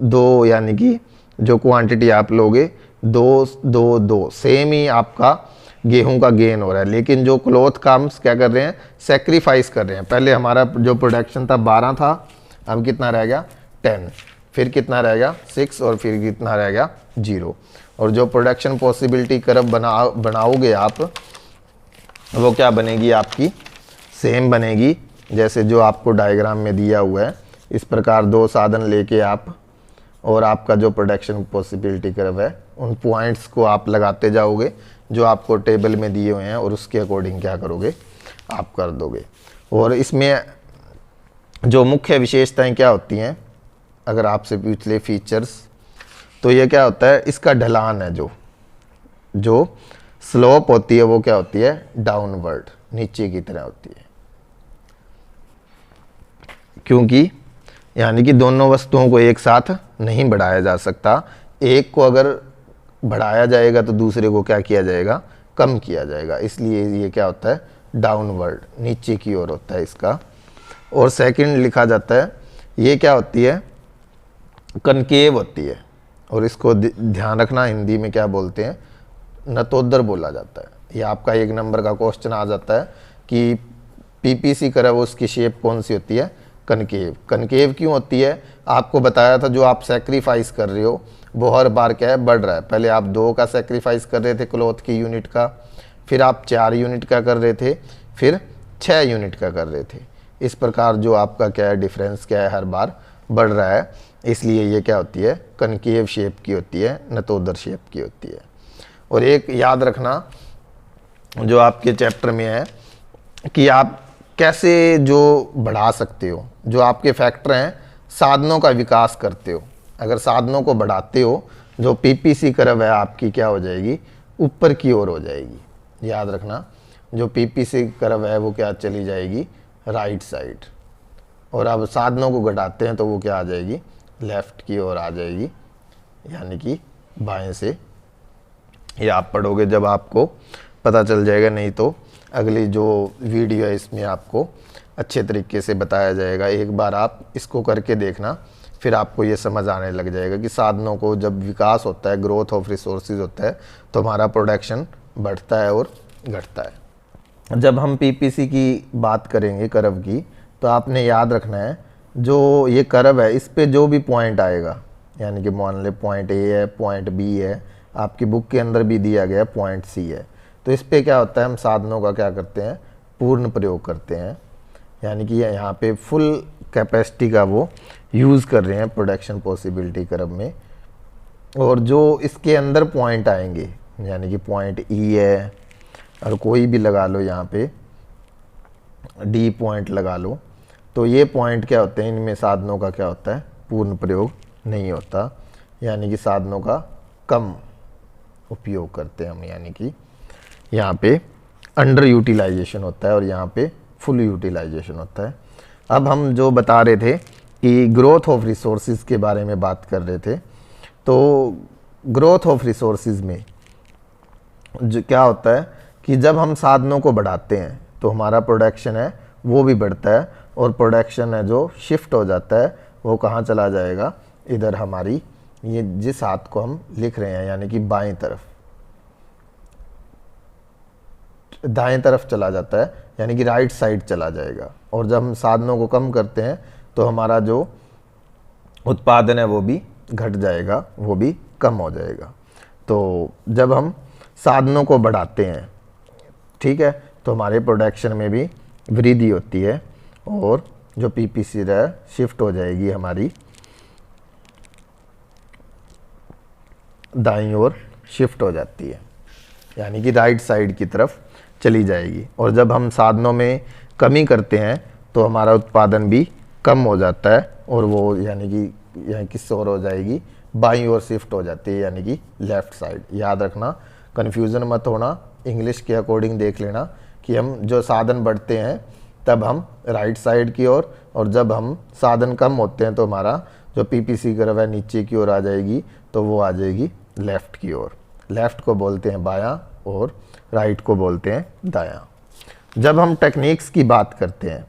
2, यानी कि जो क्वांटिटी आप लोगे 2 2 2 सेम ही आपका गेहूं का गेन हो रहा है। लेकिन जो क्लॉथ का हम क्या कर रहे हैं सेक्रीफाइस कर रहे हैं, पहले हमारा जो प्रोडक्शन था 12 था, अब कितना रह गया 10, फिर कितना रह गया 6, और फिर कितना रह गया 0। और जो प्रोडक्शन पॉसिबिलिटी कर्व बनाओगे आप वो क्या बनेगी आपकी सेम बनेगी, जैसे जो आपको डायग्राम में दिया हुआ है। इस प्रकार 2 साधन लेके आप और आपका जो प्रोडक्शन पॉसिबिलिटी कर्व है उन पॉइंट्स को आप लगाते जाओगे जो आपको टेबल में दिए हुए हैं, और उसके अकॉर्डिंग क्या करोगे आप कर दोगे। और इसमें जो मुख्य विशेषताएं क्या होती हैं अगर आपसे पूछ ले फीचर्स, तो ये क्या होता है इसका ढलान है, जो स्लोप होती है वो क्या होती है डाउनवर्ड, नीचे की तरह होती है, क्योंकि यानी कि दोनों वस्तुओं को एक साथ नहीं बढ़ाया जा सकता। एक को अगर बढ़ाया जाएगा तो दूसरे को क्या किया जाएगा कम किया जाएगा, इसलिए ये क्या होता है डाउनवर्ड, नीचे की ओर होता है इसका। और सेकंड लिखा जाता है ये क्या होती है कनकेव होती है, और इसको ध्यान रखना हिंदी में क्या बोलते हैं नतोदर बोला जाता है। ये आपका 1 नंबर का क्वेश्चन आ जाता है कि पीपीसी कर्व उसकी शेप कौन सी होती है, कनकेव। कनकेव क्यों होती है, आपको बताया था जो आप सेक्रीफाइस कर रहे हो वो हर बार क्या है, बढ़ रहा है। पहले आप 2 का सेक्रीफाइस कर रहे थे क्लॉथ की यूनिट का, फिर आप 4 यूनिट का कर रहे थे, फिर 6 यूनिट का कर रहे थे। इस प्रकार जो आपका क्या है, डिफरेंस क्या है, हर बार बढ़ रहा है। इसलिए ये क्या होती है, कनकेव शेप की होती है, नतोदर शेप की होती है। और एक याद रखना जो आपके चैप्टर में है कि आप कैसे जो बढ़ा सकते हो, जो आपके फैक्टर हैं, साधनों का विकास करते हो। अगर साधनों को बढ़ाते हो, जो पीपीसी कर्व है आपकी क्या हो जाएगी, ऊपर की ओर हो जाएगी। याद रखना, जो पीपीसी कर्व है वो क्या चली जाएगी, राइट साइड। और अब साधनों को घटाते हैं तो वो क्या आ जाएगी, लेफ्ट की ओर आ जाएगी, यानी कि बाएं से। ये आप पढ़ोगे जब आपको पता चल जाएगा, नहीं तो अगली जो वीडियो है इसमें आपको अच्छे तरीके से बताया जाएगा। एक बार आप इसको करके देखना, फिर आपको ये समझ आने लग जाएगा कि साधनों को जब विकास होता है, ग्रोथ ऑफ रिसोर्सेज होता है, तो हमारा प्रोडक्शन बढ़ता है और घटता है। जब हम पीपीसी की बात करेंगे कर्व की, तो आपने याद रखना है जो ये कर्व है इस पे जो भी पॉइंट आएगा, यानी कि मान ले पॉइंट ए है, पॉइंट बी है, आपकी बुक के अंदर भी दिया गया पॉइंट सी है, तो इस पे क्या होता है, हम साधनों का क्या करते हैं, पूर्ण प्रयोग करते हैं। यानी कि यहाँ पे फुल कैपेसिटी का वो यूज़ कर रहे हैं प्रोडक्शन पॉसिबिलिटी कर्व में। और जो इसके अंदर पॉइंट आएंगे, यानी कि पॉइंट ई है और कोई भी लगा लो, यहाँ पे डी पॉइंट लगा लो, तो ये पॉइंट क्या होते हैं, इनमें साधनों का क्या होता है, पूर्ण प्रयोग नहीं होता। यानी कि साधनों का कम उपयोग करते हैं हम, यानी कि यहाँ पे अंडर यूटिलाइजेशन होता है और यहाँ पे फुल यूटिलाइजेशन होता है। अब हम जो बता रहे थे कि ग्रोथ ऑफ रिसोर्सेज के बारे में बात कर रहे थे, तो ग्रोथ ऑफ रिसोर्सेज में जो क्या होता है कि जब हम साधनों को बढ़ाते हैं तो हमारा प्रोडक्शन है वो भी बढ़ता है, और प्रोडक्शन है जो शिफ्ट हो जाता है वो कहाँ चला जाएगा, इधर हमारी ये जिस हाथ को हम लिख रहे हैं यानी कि बाएं तरफ, दाएं तरफ चला जाता है, यानी कि राइट साइड चला जाएगा। और जब हम साधनों को कम करते हैं तो हमारा जो उत्पादन है वो भी घट जाएगा, वो भी कम हो जाएगा। तो जब हम साधनों को बढ़ाते हैं, ठीक है, तो हमारे प्रोडक्शन में भी वृद्धि होती है और जो पीपीसी है शिफ्ट हो जाएगी हमारी दाईं ओर शिफ्ट हो जाती है, यानी कि राइट साइड की तरफ चली जाएगी। और जब हम साधनों में कमी करते हैं तो हमारा उत्पादन भी कम हो जाता है और वो यानी कि यहाँ किस ओर हो जाएगी, बाईं ओर शिफ्ट हो जाती है, यानी कि लेफ्ट साइड। याद रखना, कन्फ्यूज़न मत होना, इंग्लिश के अकॉर्डिंग देख लेना कि हम जो साधन बढ़ते हैं तब हम राइट साइड की ओर, और जब हम साधन कम होते हैं तो हमारा जो पीपीसी कर्व है नीचे की ओर आ जाएगी, तो वो आ जाएगी लेफ़्ट की ओर। लेफ़्ट को बोलते हैं बायां और राइट को बोलते हैं दायां। जब हम टेक्निक्स की बात करते हैं,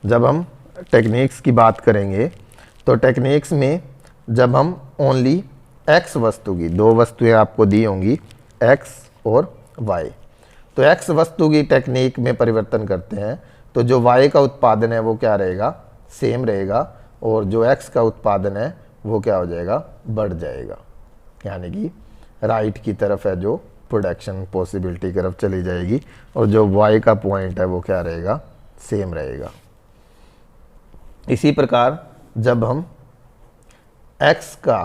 जब हम टेक्निक्स की बात करेंगे तो टेक्निक्स में जब हम ओनली एक्स वस्तु की, 2 वस्तुएं आपको दी होंगी एक्स और वाई, तो एक्स वस्तु की टेक्निक में परिवर्तन करते हैं तो जो वाई का उत्पादन है वो क्या रहेगा, सेम रहेगा, और जो एक्स का उत्पादन है वो क्या हो जाएगा, बढ़ जाएगा। यानी कि राइट की तरफ है जो प्रोडक्शन पॉसिबिलिटी की तरफ चली जाएगी, और जो वाई का पॉइंट है वो क्या रहेगा, सेम रहेगा। इसी प्रकार जब हम एक्स का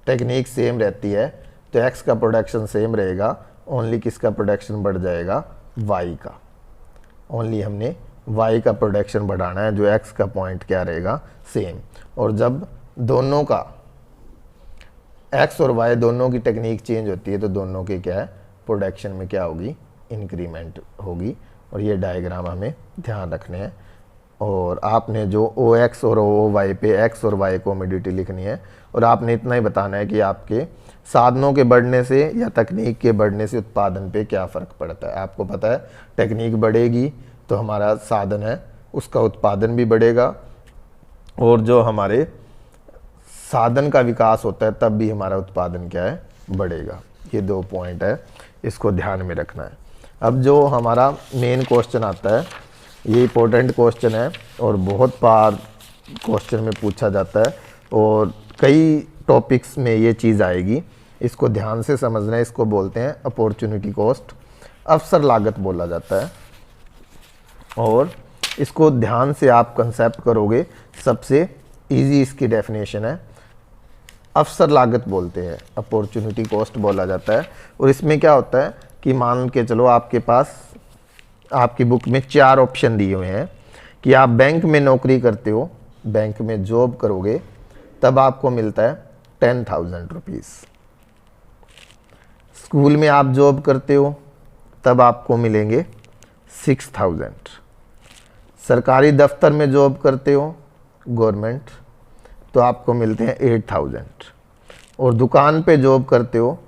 टेक्निक सेम रहती है तो एक्स का प्रोडक्शन सेम रहेगा, ओनली किसका प्रोडक्शन बढ़ जाएगा, वाई का। ओनली हमने वाई का प्रोडक्शन बढ़ाना है, जो एक्स का पॉइंट क्या रहेगा, सेम। और जब दोनों का एक्स और वाई दोनों की टेक्निक चेंज होती है तो दोनों के क्या है, प्रोडक्शन में क्या होगी, इंक्रीमेंट होगी। और ये डायग्राम हमें ध्यान रखने हैं। और आपने जो ओ एक्स और ओ वाई पे एक्स और वाई कॉमोडिटी लिखनी है, और आपने इतना ही बताना है कि आपके साधनों के बढ़ने से या तकनीक के बढ़ने से उत्पादन पे क्या फ़र्क पड़ता है। आपको पता है टेक्निक बढ़ेगी तो हमारा साधन है उसका उत्पादन भी बढ़ेगा, और जो हमारे साधन का विकास होता है तब भी हमारा उत्पादन क्या है, बढ़ेगा। ये 2 पॉइंट है, इसको ध्यान में रखना है। अब जो हमारा मेन क्वेश्चन आता है, ये इंपॉर्टेंट क्वेश्चन है और बहुत बार क्वेश्चन में पूछा जाता है और कई टॉपिक्स में ये चीज़ आएगी, इसको ध्यान से समझना है। इसको बोलते हैं अपॉर्चुनिटी कॉस्ट, अवसर लागत बोला जाता है। और इसको ध्यान से आप कंसेप्ट करोगे, सबसे इजी इसकी डेफिनेशन है, अवसर लागत बोलते हैं, अपॉर्चुनिटी कॉस्ट बोला जाता है। और इसमें क्या होता है कि मान के चलो आपके पास आपकी बुक में 4 ऑप्शन दिए हुए हैं कि आप बैंक में नौकरी करते हो, बैंक में जॉब करोगे तब आपको मिलता है 10,000 रुपीज़। स्कूल में आप जॉब करते हो तब आपको मिलेंगे 6,000। सरकारी दफ्तर में जॉब करते हो गवर्नमेंट तो आपको मिलते हैं 8,000। और दुकान पे जॉब करते हो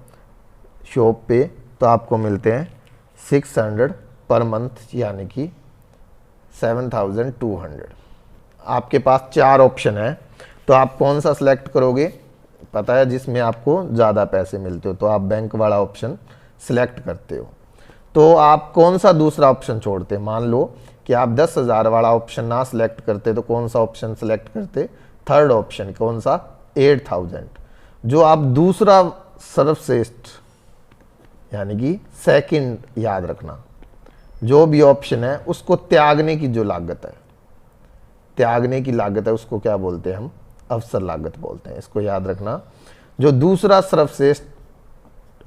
शॉप पे तो आपको मिलते हैं 600 पर मंथ, यानी कि 7,200। आपके पास 4 ऑप्शन है तो आप कौन सा सिलेक्ट करोगे? पता है जिसमें आपको ज़्यादा पैसे मिलते हो तो आप बैंक वाला ऑप्शन सिलेक्ट करते हो। तो आप कौन सा दूसरा ऑप्शन छोड़ते? मान लो कि आप 10,000 वाला ऑप्शन ना सिलेक्ट करते तो कौन सा ऑप्शन सिलेक्ट करते? थर्ड ऑप्शन, कौन सा? 8,000। जो आप दूसरा सर्वश्रेष्ठ यानी कि सेकंड, याद रखना, जो भी ऑप्शन है उसको त्यागने की जो लागत है, त्यागने की लागत है, उसको क्या बोलते हैं हम? अवसर लागत बोलते हैं। इसको याद रखना, जो दूसरा सर्वश्रेष्ठ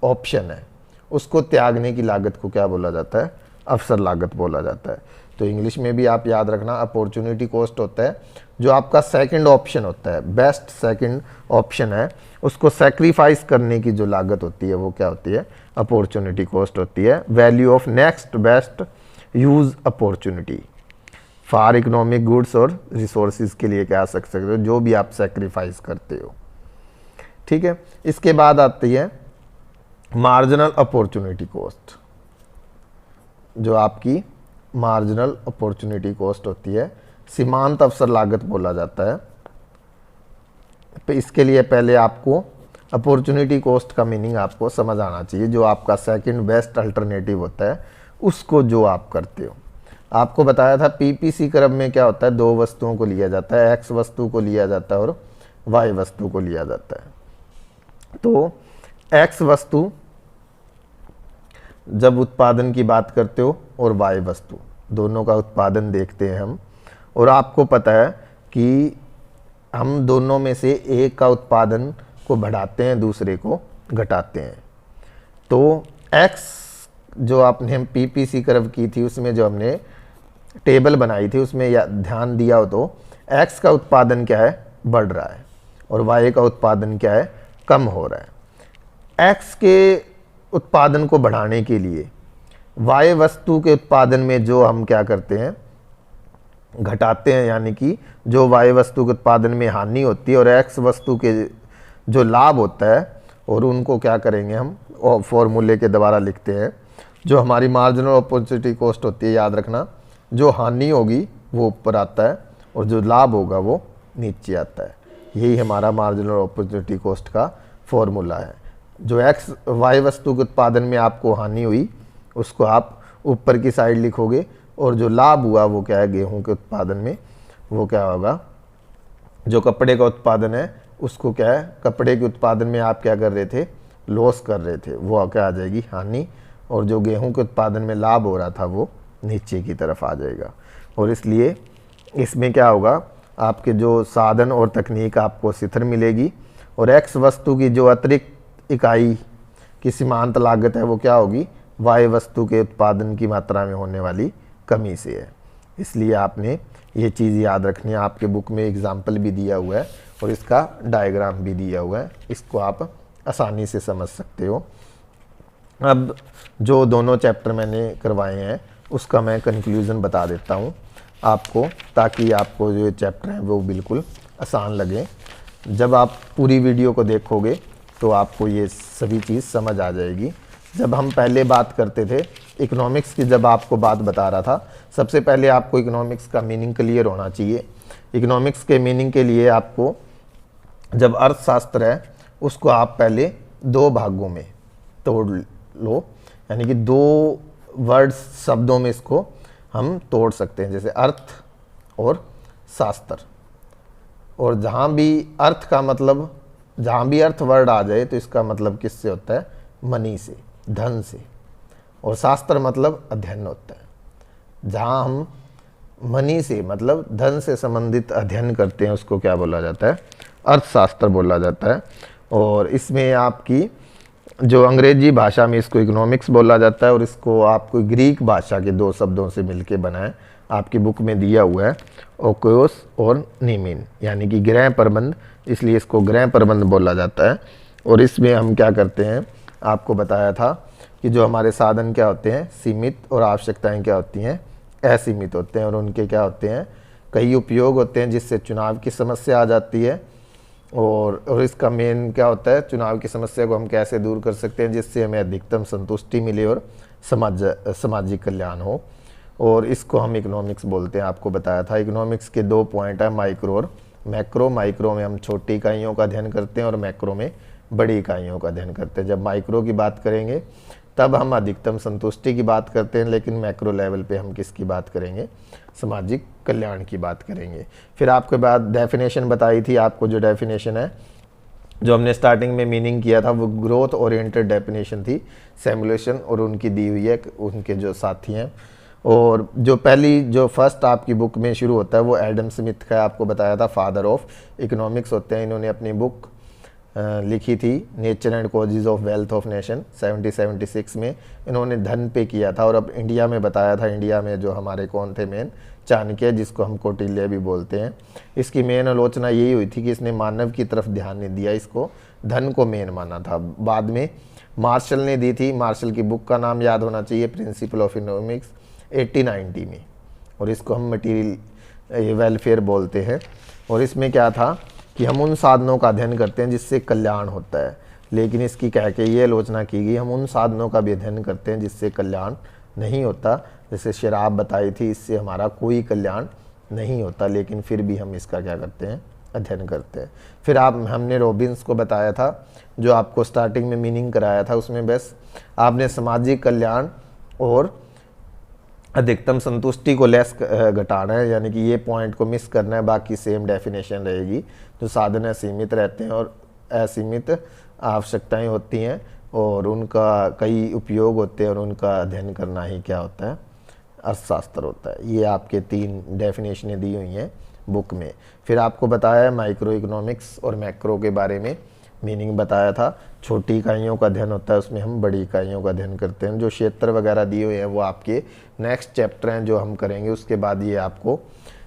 ऑप्शन है उसको त्यागने की लागत को क्या बोला जाता है? अवसर लागत बोला जाता है। तो इंग्लिश में भी आप याद रखना, अपॉर्चुनिटी कॉस्ट होता है जो आपका सेकंड ऑप्शन होता है, बेस्ट सेकंड ऑप्शन है, उसको सेक्रीफाइस करने की जो लागत होती है वो क्या होती है? अपॉर्चुनिटी कॉस्ट होती है। Value of next best use opportunity for economic goods और रिसोर्सेज के लिए क्या सकते हो, जो भी आप सेक्रीफाइस करते हो। ठीक है, इसके बाद आती है मार्जिनल अपॉर्चुनिटी कॉस्ट। जो आपकी मार्जिनल अपॉर्चुनिटी कॉस्ट होती है, सीमांत अवसर लागत बोला जाता है। तो इसके लिए पहले आपको अपॉर्चुनिटी कॉस्ट का मीनिंग आपको समझ आना चाहिए। जो आपका सेकंड बेस्ट अल्टरनेटिव होता है उसको जो आप करते हो। आपको बताया था पीपीसी क्रम में क्या होता है, 2 वस्तुओं को लिया जाता है, एक्स वस्तु को लिया जाता है और वाई वस्तु को लिया जाता है। तो एक्स वस्तु जब उत्पादन की बात करते हो और वाई वस्तु, दोनों का उत्पादन देखते हैं हम। और आपको पता है कि हम दोनों में से एक का उत्पादन को बढ़ाते हैं, दूसरे को घटाते हैं। तो एक्स जो आपने हम पीपीसी कर्व की थी उसमें जो हमने टेबल बनाई थी उसमें ध्यान दिया हो तो एक्स का उत्पादन क्या है? बढ़ रहा है और वाई का उत्पादन क्या है? कम हो रहा है। एक्स के उत्पादन को बढ़ाने के लिए वाई वस्तु के उत्पादन में जो हम क्या करते हैं? घटाते हैं, यानी कि जो वाई वस्तु के उत्पादन में हानि होती है और एक्स वस्तु के जो लाभ होता है, और उनको क्या करेंगे हम? और फॉर्मूले के द्वारा लिखते हैं। जो हमारी मार्जिनल अपॉर्चुनिटी कॉस्ट होती है, याद रखना, जो हानि होगी वो ऊपर आता है और जो लाभ होगा वो नीचे आता है। यही हमारा मार्जिनल अपॉर्चुनिटी कॉस्ट का फॉर्मूला है। जो एक्स वाई वस्तु के उत्पादन में आपको हानि हुई उसको आप ऊपर की साइड लिखोगे, और जो लाभ हुआ वो क्या है? गेहूं के उत्पादन में वो क्या होगा? जो कपड़े का उत्पादन है उसको क्या है? कपड़े के उत्पादन में आप क्या कर रहे थे? लॉस कर रहे थे, वो क्या आ जाएगी? हानि। और जो गेहूं के उत्पादन में लाभ हो रहा था वो नीचे की तरफ आ जाएगा। और इसलिए इसमें क्या होगा? आपके जो साधन और तकनीक आपको शिथिल मिलेगी, और एक्स वस्तु की जो अतिरिक्त इकाई की सीमांत लागत है वो क्या होगी? वाई वस्तु के उत्पादन की मात्रा में होने वाली कमी से है। इसलिए आपने ये चीज़ याद रखनी है। आपके बुक में एग्जाम्पल भी दिया हुआ है और इसका डायग्राम भी दिया हुआ है, इसको आप आसानी से समझ सकते हो। अब जो दोनों चैप्टर मैंने करवाए हैं उसका मैं कंक्लूज़न बता देता हूँ आपको, ताकि आपको जो चैप्टर है वो बिल्कुल आसान लगे। जब आप पूरी वीडियो को देखोगे तो आपको ये सभी चीज़ समझ आ जाएगी। जब हम पहले बात करते थे इकोनॉमिक्स की, जब आपको बात बता रहा था, सबसे पहले आपको इकोनॉमिक्स का मीनिंग क्लियर होना चाहिए। इकोनॉमिक्स के मीनिंग के लिए आपको, जब अर्थशास्त्र है उसको आप पहले 2 भागों में, तोड़ लो, यानी कि 2 वर्ड्स शब्दों में इसको हम तोड़ सकते हैं, जैसे अर्थ और शास्त्र। और जहाँ भी अर्थ का मतलब, जहाँ भी अर्थ वर्ड आ जाए तो इसका मतलब किससे होता है, मनी से, धन से। और शास्त्र मतलब अध्ययन होता है। जहाँ हम मनी से मतलब धन से संबंधित अध्ययन करते हैं उसको क्या बोला जाता है, अर्थशास्त्र बोला जाता है। और इसमें आपकी जो अंग्रेजी भाषा में इसको इकोनॉमिक्स बोला जाता है, और इसको आपको ग्रीक भाषा के 2 शब्दों से मिलके बना है, आपकी बुक में दिया हुआ है, ओकोस और नीमिन, यानी कि गृह प्रबंध, इसलिए इसको गृह प्रबंध बोला जाता है। और इसमें हम क्या करते हैं, आपको बताया था कि जो हमारे साधन क्या होते हैं, सीमित, और आवश्यकताएं क्या होती हैं, असीमित होते हैं। और उनके क्या होते हैं, कई उपयोग होते हैं जिससे चुनाव की समस्या आ जाती है। और इसका मेन क्या होता है, चुनाव की समस्या को हम कैसे दूर कर सकते हैं जिससे हमें अधिकतम संतुष्टि मिले और सामाजिक कल्याण हो। और इसको हम इकोनॉमिक्स बोलते हैं, आपको बताया था। इकोनॉमिक्स के 2 पॉइंट है, माइक्रो और मैक्रो। माइक्रो में हम छोटी इकाइयों का अध्ययन करते हैं और मैक्रो में बड़ी इकाइयों का अध्ययन करते हैं। जब माइक्रो की बात करेंगे तब हम अधिकतम संतुष्टि की बात करते हैं, लेकिन मैक्रो लेवल पे हम किसकी बात करेंगे, सामाजिक कल्याण की बात करेंगे। फिर आपके बाद डेफिनेशन बताई थी, आपको जो डेफिनेशन है जो हमने स्टार्टिंग में मीनिंग किया था वो ग्रोथ ओरिएंटेड डेफिनेशन थी, सैमुलेशन, और उनकी दी हुई है उनके जो साथी हैं। और जो पहली जो फर्स्ट आपकी बुक में शुरू होता है वो एडम स्मिथ का, आपको बताया था, फादर ऑफ इकोनॉमिक्स होते हैं। इन्होंने अपनी बुक लिखी थी nature and causes of wealth of nation 1776 में। इन्होंने धन पे किया था। और अब इंडिया में बताया था, इंडिया में जो हमारे कौन थे मेन, चाणक्य, जिसको हम कौटिल्य भी बोलते हैं। इसकी मेन आलोचना यही हुई थी कि इसने मानव की तरफ ध्यान नहीं दिया, इसको धन को मेन माना था। बाद में मार्शल ने दी थी, मार्शल की बुक का नाम याद होना चाहिए, प्रिंसिपल ऑफ इकोनॉमिक्स 1890 में। और इसको हम मटीरियल वेलफेयर बोलते हैं। और इसमें क्या था कि हम उन साधनों का अध्ययन करते हैं जिससे कल्याण होता है, लेकिन इसकी कह के ये आलोचना की गई हम उन साधनों का भी अध्ययन करते हैं जिससे कल्याण नहीं होता। जैसे शराब बताई थी, इससे हमारा कोई कल्याण नहीं होता, लेकिन फिर भी हम इसका क्या करते हैं, अध्ययन करते हैं। फिर हमने रॉबिन्स को बताया था, जो आपको स्टार्टिंग में मीनिंग कराया था, उसमें बस आपने सामाजिक कल्याण और अधिकतम संतुष्टि को लेस घटाना है, यानी कि ये पॉइंट को मिस करना है, बाकी सेम डेफिनेशन रहेगी। जो साधन है सीमित रहते हैं और असीमित आवश्यकताएं होती हैं, और उनका कई उपयोग होते हैं, और उनका अध्ययन करना ही क्या होता है, अर्थशास्त्र होता है। ये आपके 3 डेफिनेशनें दी हुई हैं बुक में। फिर आपको बताया है माइक्रो इकोनॉमिक्स और मैक्रो के बारे में मीनिंग बताया था। छोटी इकाइयों का अध्ययन होता है, उसमें हम बड़ी इकाइयों का अध्ययन करते हैं। जो क्षेत्र वगैरह दिए हुए हैं वो आपके नेक्स्ट चैप्टर हैं जो हम करेंगे, उसके बाद ये आपको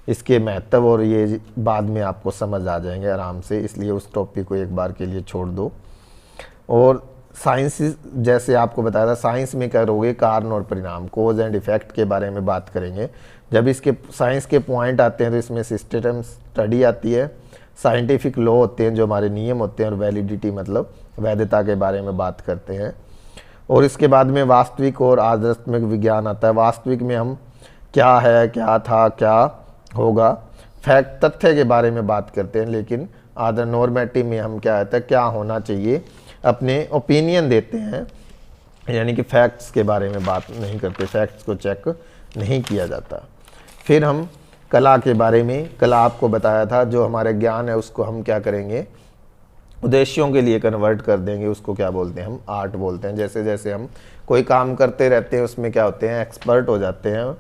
इसके महत्व और ये बाद में आपको समझ आ जाएंगे आराम से, इसलिए उस टॉपिक को एक बार के लिए छोड़ दो। और साइंस, जैसे आपको बताया था, साइंस में करोगे कारण और परिणाम, कोज एंड इफेक्ट के बारे में बात करेंगे। जब इसके साइंस के पॉइंट आते हैं तो इसमें सिस्टम स्टडी आती है, साइंटिफिक लॉ होते हैं जो हमारे नियम होते हैं, और वैलिडिटी मतलब वैधता के बारे में बात करते हैं। और इसके बाद में वास्तविक और आदर्शात्मक विज्ञान आता है। वास्तविक में हम क्या है, क्या था, क्या होगा, फैक्ट तथ्य के बारे में बात करते हैं, लेकिन आदर नॉर्मेटिव में हम क्या आता है, क्या होना चाहिए, अपने ओपिनियन देते हैं, यानी कि फैक्ट्स के बारे में बात नहीं करते, फैक्ट्स को चेक नहीं किया जाता। फिर हम कला के बारे में, कला आपको बताया था, जो हमारे ज्ञान है उसको हम क्या करेंगे, उद्देश्यों के लिए कन्वर्ट कर देंगे, उसको क्या बोलते हैं, हम आर्ट बोलते हैं। जैसे जैसे हम कोई काम करते रहते हैं उसमें क्या होते हैं, एक्सपर्ट हो जाते हैं,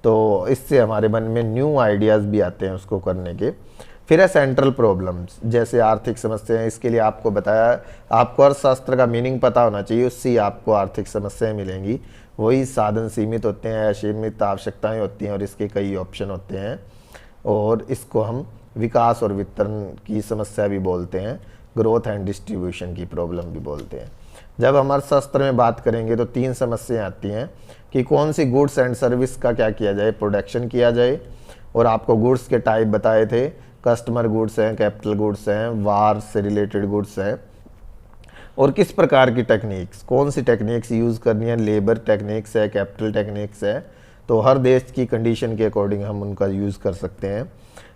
तो इससे हमारे मन में न्यू आइडियाज़ भी आते हैं उसको करने के। फिर है सेंट्रल प्रॉब्लम्स, जैसे आर्थिक समस्याएं। इसके लिए आपको बताया, आपको अर्थशास्त्र का मीनिंग पता होना चाहिए, उससे आपको आर्थिक समस्याएं मिलेंगी। वही साधन सीमित होते हैं, असीमित आवश्यकताएं होती हैं, और इसके कई ऑप्शन होते हैं। और इसको हम विकास और वितरण की समस्या भी बोलते हैं, ग्रोथ एंड डिस्ट्रीब्यूशन की प्रॉब्लम भी बोलते हैं। जब हम अर्थशास्त्र में बात करेंगे तो 3 समस्याएं आती हैं कि कौन सी गुड्स एंड सर्विस का क्या किया जाए, प्रोडक्शन किया जाए। और आपको गुड्स के टाइप बताए थे, कस्टमर गुड्स हैं, कैपिटल गुड्स हैं, वार से रिलेटेड गुड्स हैं। और किस प्रकार की टेक्निक्स, कौन सी टेक्निक्स यूज़ करनी है, लेबर टेक्निक्स है, कैपिटल टेक्निक्स है, तो हर देश की कंडीशन के अकॉर्डिंग हम उनका यूज़ कर सकते हैं।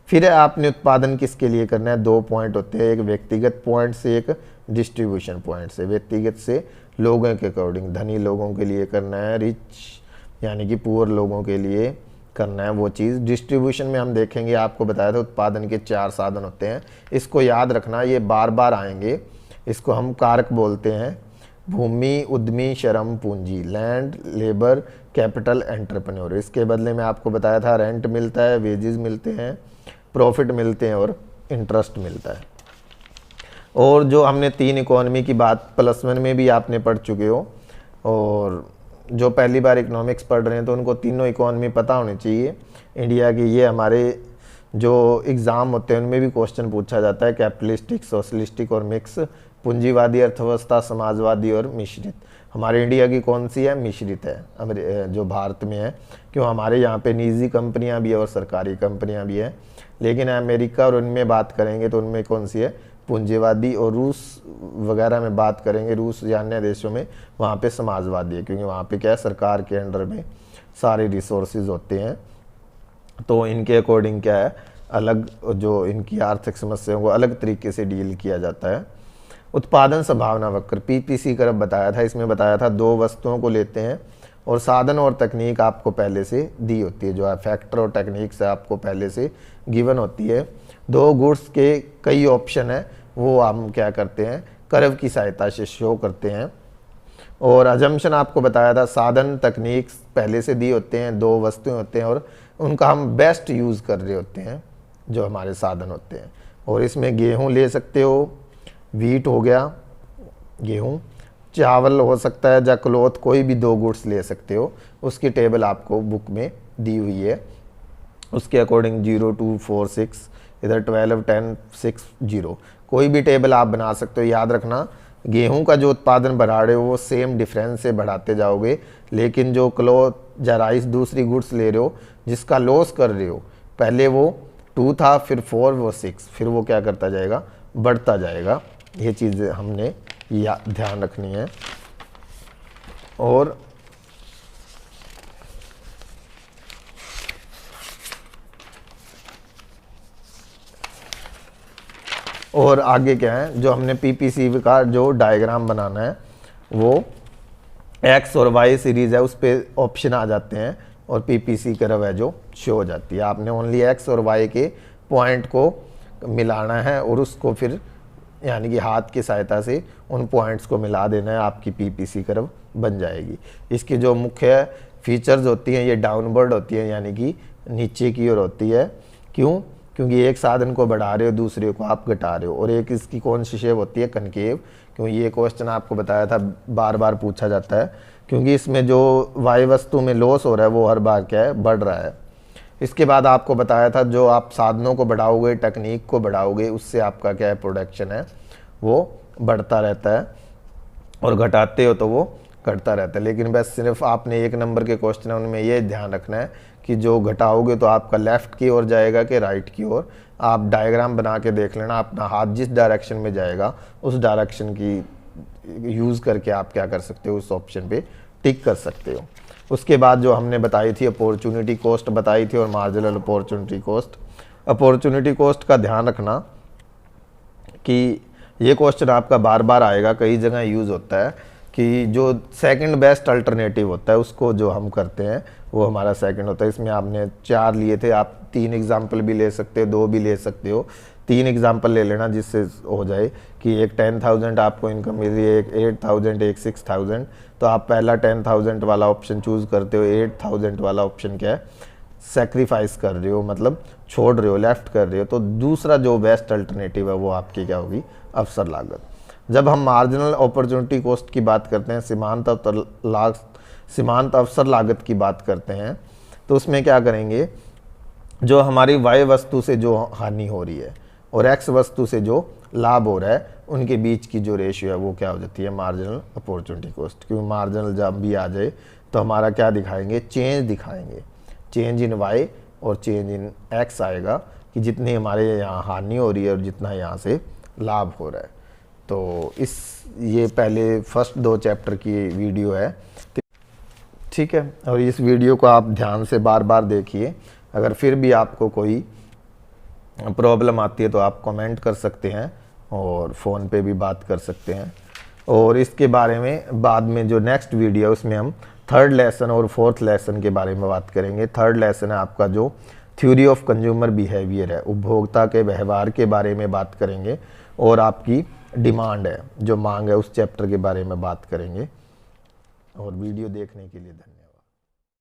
फिर आपने उत्पादन किसके लिए करना है, 2 पॉइंट होते हैं, एक व्यक्तिगत पॉइंट से, एक डिस्ट्रीब्यूशन पॉइंट से, व्यक्तिगत से लोगों के अकॉर्डिंग, धनी लोगों के लिए करना है, रिच यानी कि पुअर लोगों के लिए करना है वो चीज़। डिस्ट्रीब्यूशन में हम देखेंगे, आपको बताया था उत्पादन के 4 साधन होते हैं, इसको याद रखना, ये बार बार आएंगे। इसको हम कारक बोलते हैं, भूमि, उद्यमी, श्रम, पूंजी, लैंड, लेबर, कैपिटल, एंटरप्रेन्योर। इसके बदले में आपको बताया था रेंट मिलता है, वेजेस मिलते हैं, प्रॉफिट मिलते हैं और इंटरेस्ट मिलता है। और जो हमने 3 इकोनॉमी की बात +1 में भी आपने पढ़ चुके हो, और जो पहली बार इकोनॉमिक्स पढ़ रहे हैं तो उनको तीनों इकोनॉमी पता होनी चाहिए इंडिया की। ये हमारे जो एग्ज़ाम होते हैं उनमें भी क्वेश्चन पूछा जाता है, कैपिटलिस्टिक, सोशलिस्टिक और मिक्स, पूंजीवादी अर्थव्यवस्था, समाजवादी और मिश्रित। हमारे इंडिया की कौन सी है? मिश्रित है, जो भारत में है। क्यों? हमारे यहाँ पे निजी कंपनियाँ भी है और सरकारी कंपनियाँ भी है। लेकिन अमेरिका और उनमें बात करेंगे तो उनमें कौन सी है? पूंजीवादी। और रूस वगैरह में बात करेंगे, रूस या अन्य देशों में, वहाँ पे समाजवादी है, क्योंकि वहाँ पे क्या है, सरकार के अंडर में सारे रिसोर्सेज होते हैं। तो इनके अकॉर्डिंग क्या है, अलग जो इनकी आर्थिक समस्याओं को अलग तरीके से डील किया जाता है। उत्पादन संभावना वक्र, पीपीसी कर्व बताया था, इसमें बताया था 2 वस्तुओं को लेते हैं और साधन और तकनीक आपको पहले से दी होती है, जो है फैक्टर और टेक्निक से आपको पहले से गिवन होती है। 2 गुड्स के कई ऑप्शन है, वो हम क्या करते हैं, कर्व की सहायता से शो करते हैं। और अजम्पशन आपको बताया था, साधन तकनीक पहले से दी होते हैं, 2 वस्तुएं होते हैं और उनका हम बेस्ट यूज़ कर रहे होते हैं, जो हमारे साधन होते हैं। और इसमें गेहूं ले सकते हो, वीट हो गया गेहूं, चावल हो सकता है, या क्लॉथ, कोई भी 2 गुड्स ले सकते हो। उसकी टेबल आपको बुक में दी हुई है, उसके अकॉर्डिंग 0 2 4 6, इधर 12 10 6 0, कोई भी टेबल आप बना सकते हो। याद रखना, गेहूं का जो उत्पादन बढ़ा रहे हो वो सेम डिफरेंस से बढ़ाते जाओगे, लेकिन जो क्लॉथ या राइस दूसरी गुड्स ले रहे हो जिसका लॉस कर रहे हो, पहले वो 2 था, फिर 4, वो 6, फिर वो क्या करता जाएगा, बढ़ता जाएगा। ये चीज़ें हमने ध्यान रखनी है। और आगे क्या है, जो हमने पीपीसी का जो डायग्राम बनाना है वो एक्स और वाई सीरीज़ है, उस पर ऑप्शन आ जाते हैं और पीपीसी कर्व है जो शो हो जाती है। आपने ओनली एक्स और वाई के पॉइंट को मिलाना है और उसको फिर यानी कि हाथ की सहायता से उन पॉइंट्स को मिला देना है, आपकी पीपीसी कर्व बन जाएगी। इसकी जो मुख्य फीचर्स होती हैं, ये डाउनवर्ड होती है, यानी कि नीचे की ओर होती है। क्यों? क्योंकि एक साधन को बढ़ा रहे हो, दूसरे को आप घटा रहे हो। और एक इसकी कौन सी शेप होती है? कनकेव। क्योंकि ये क्वेश्चन आपको बताया था, बार बार पूछा जाता है, क्योंकि इसमें जो वाई वस्तु में लॉस हो रहा है वो हर बार क्या है, बढ़ रहा है। इसके बाद आपको बताया था, जो आप साधनों को बढ़ाओगे, टेक्निक को बढ़ाओगे, उससे आपका क्या है, प्रोडक्शन है वो बढ़ता रहता है, और घटाते हो तो वो घटता रहता है। लेकिन बस सिर्फ आपने 1 नंबर के क्वेश्चन है उनमें ये ध्यान रखना है कि जो घटाओगे तो आपका लेफ्ट की ओर जाएगा कि राइट की ओर। आप डायग्राम बना के देख लेना, अपना हाथ जिस डायरेक्शन में जाएगा उस डायरेक्शन की यूज़ करके आप क्या कर सकते हो, उस ऑप्शन पे टिक कर सकते हो। उसके बाद जो हमने बताई थी अपॉर्चुनिटी कॉस्ट बताई थी और marginal opportunity cost. Opportunity cost का ध्यान रखना कि ये क्वेश्चन आपका बार बार आएगा, कई जगह यूज़ होता है कि जो सेकंड बेस्ट अल्टरनेटिव होता है उसको जो हम करते हैं वो हमारा सेकंड होता है। इसमें आपने 4 लिए थे, आप 3 एग्जाम्पल भी ले सकते हो, 2 भी ले सकते हो। 3 एग्जाम्पल ले लेना जिससे हो जाए कि एक 10,000 आपको इनकम मिल रही है, एक 8,000, एक 6,000। तो आप पहला 10,000 वाला ऑप्शन चूज़ करते हो, 8,000 वाला ऑप्शन क्या है, सेक्रीफाइस कर रहे हो, मतलब छोड़ रहे हो, लेफ्ट कर रहे हो। तो दूसरा जो बेस्ट अल्टरनेटिव है वो आपकी क्या होगी, अवसर लागत। जब हम मार्जिनल अपॉर्चुनिटी कॉस्ट की बात करते हैं, सीमांत अवसर लागत की बात करते हैं, तो उसमें क्या करेंगे, जो हमारी वाई वस्तु से जो हानि हो रही है और एक्स वस्तु से जो लाभ हो रहा है, उनके बीच की जो रेशियो है वो क्या हो जाती है, मार्जिनल अपॉर्चुनिटी कॉस्ट। क्योंकि मार्जिनल जब भी आ जाए तो हमारा क्या दिखाएंगे, चेंज दिखाएंगे, चेंज इन वाई और चेंज इन एक्स आएगा कि जितनी हमारे यहाँ हानि हो रही है और जितना यहाँ से लाभ हो रहा है। तो ये पहले फर्स्ट 2 चैप्टर की वीडियो है, ठीक है। और इस वीडियो को आप ध्यान से बार बार देखिए। अगर फिर भी आपको कोई प्रॉब्लम आती है तो आप कमेंट कर सकते हैं और फ़ोन पे भी बात कर सकते हैं। और इसके बारे में बाद में जो नेक्स्ट वीडियो उसमें हम थर्ड लेसन और फोर्थ लेसन के बारे में बात करेंगे। थर्ड लेसन है आपका जो थ्योरी ऑफ कंज्यूमर बिहेवियर है, उपभोक्ता के व्यवहार के बारे में बात करेंगे। और आपकी डिमांड है, जो मांग है, उस चैप्टर के बारे में बात करेंगे। और वीडियो देखने के लिए धन्यवाद।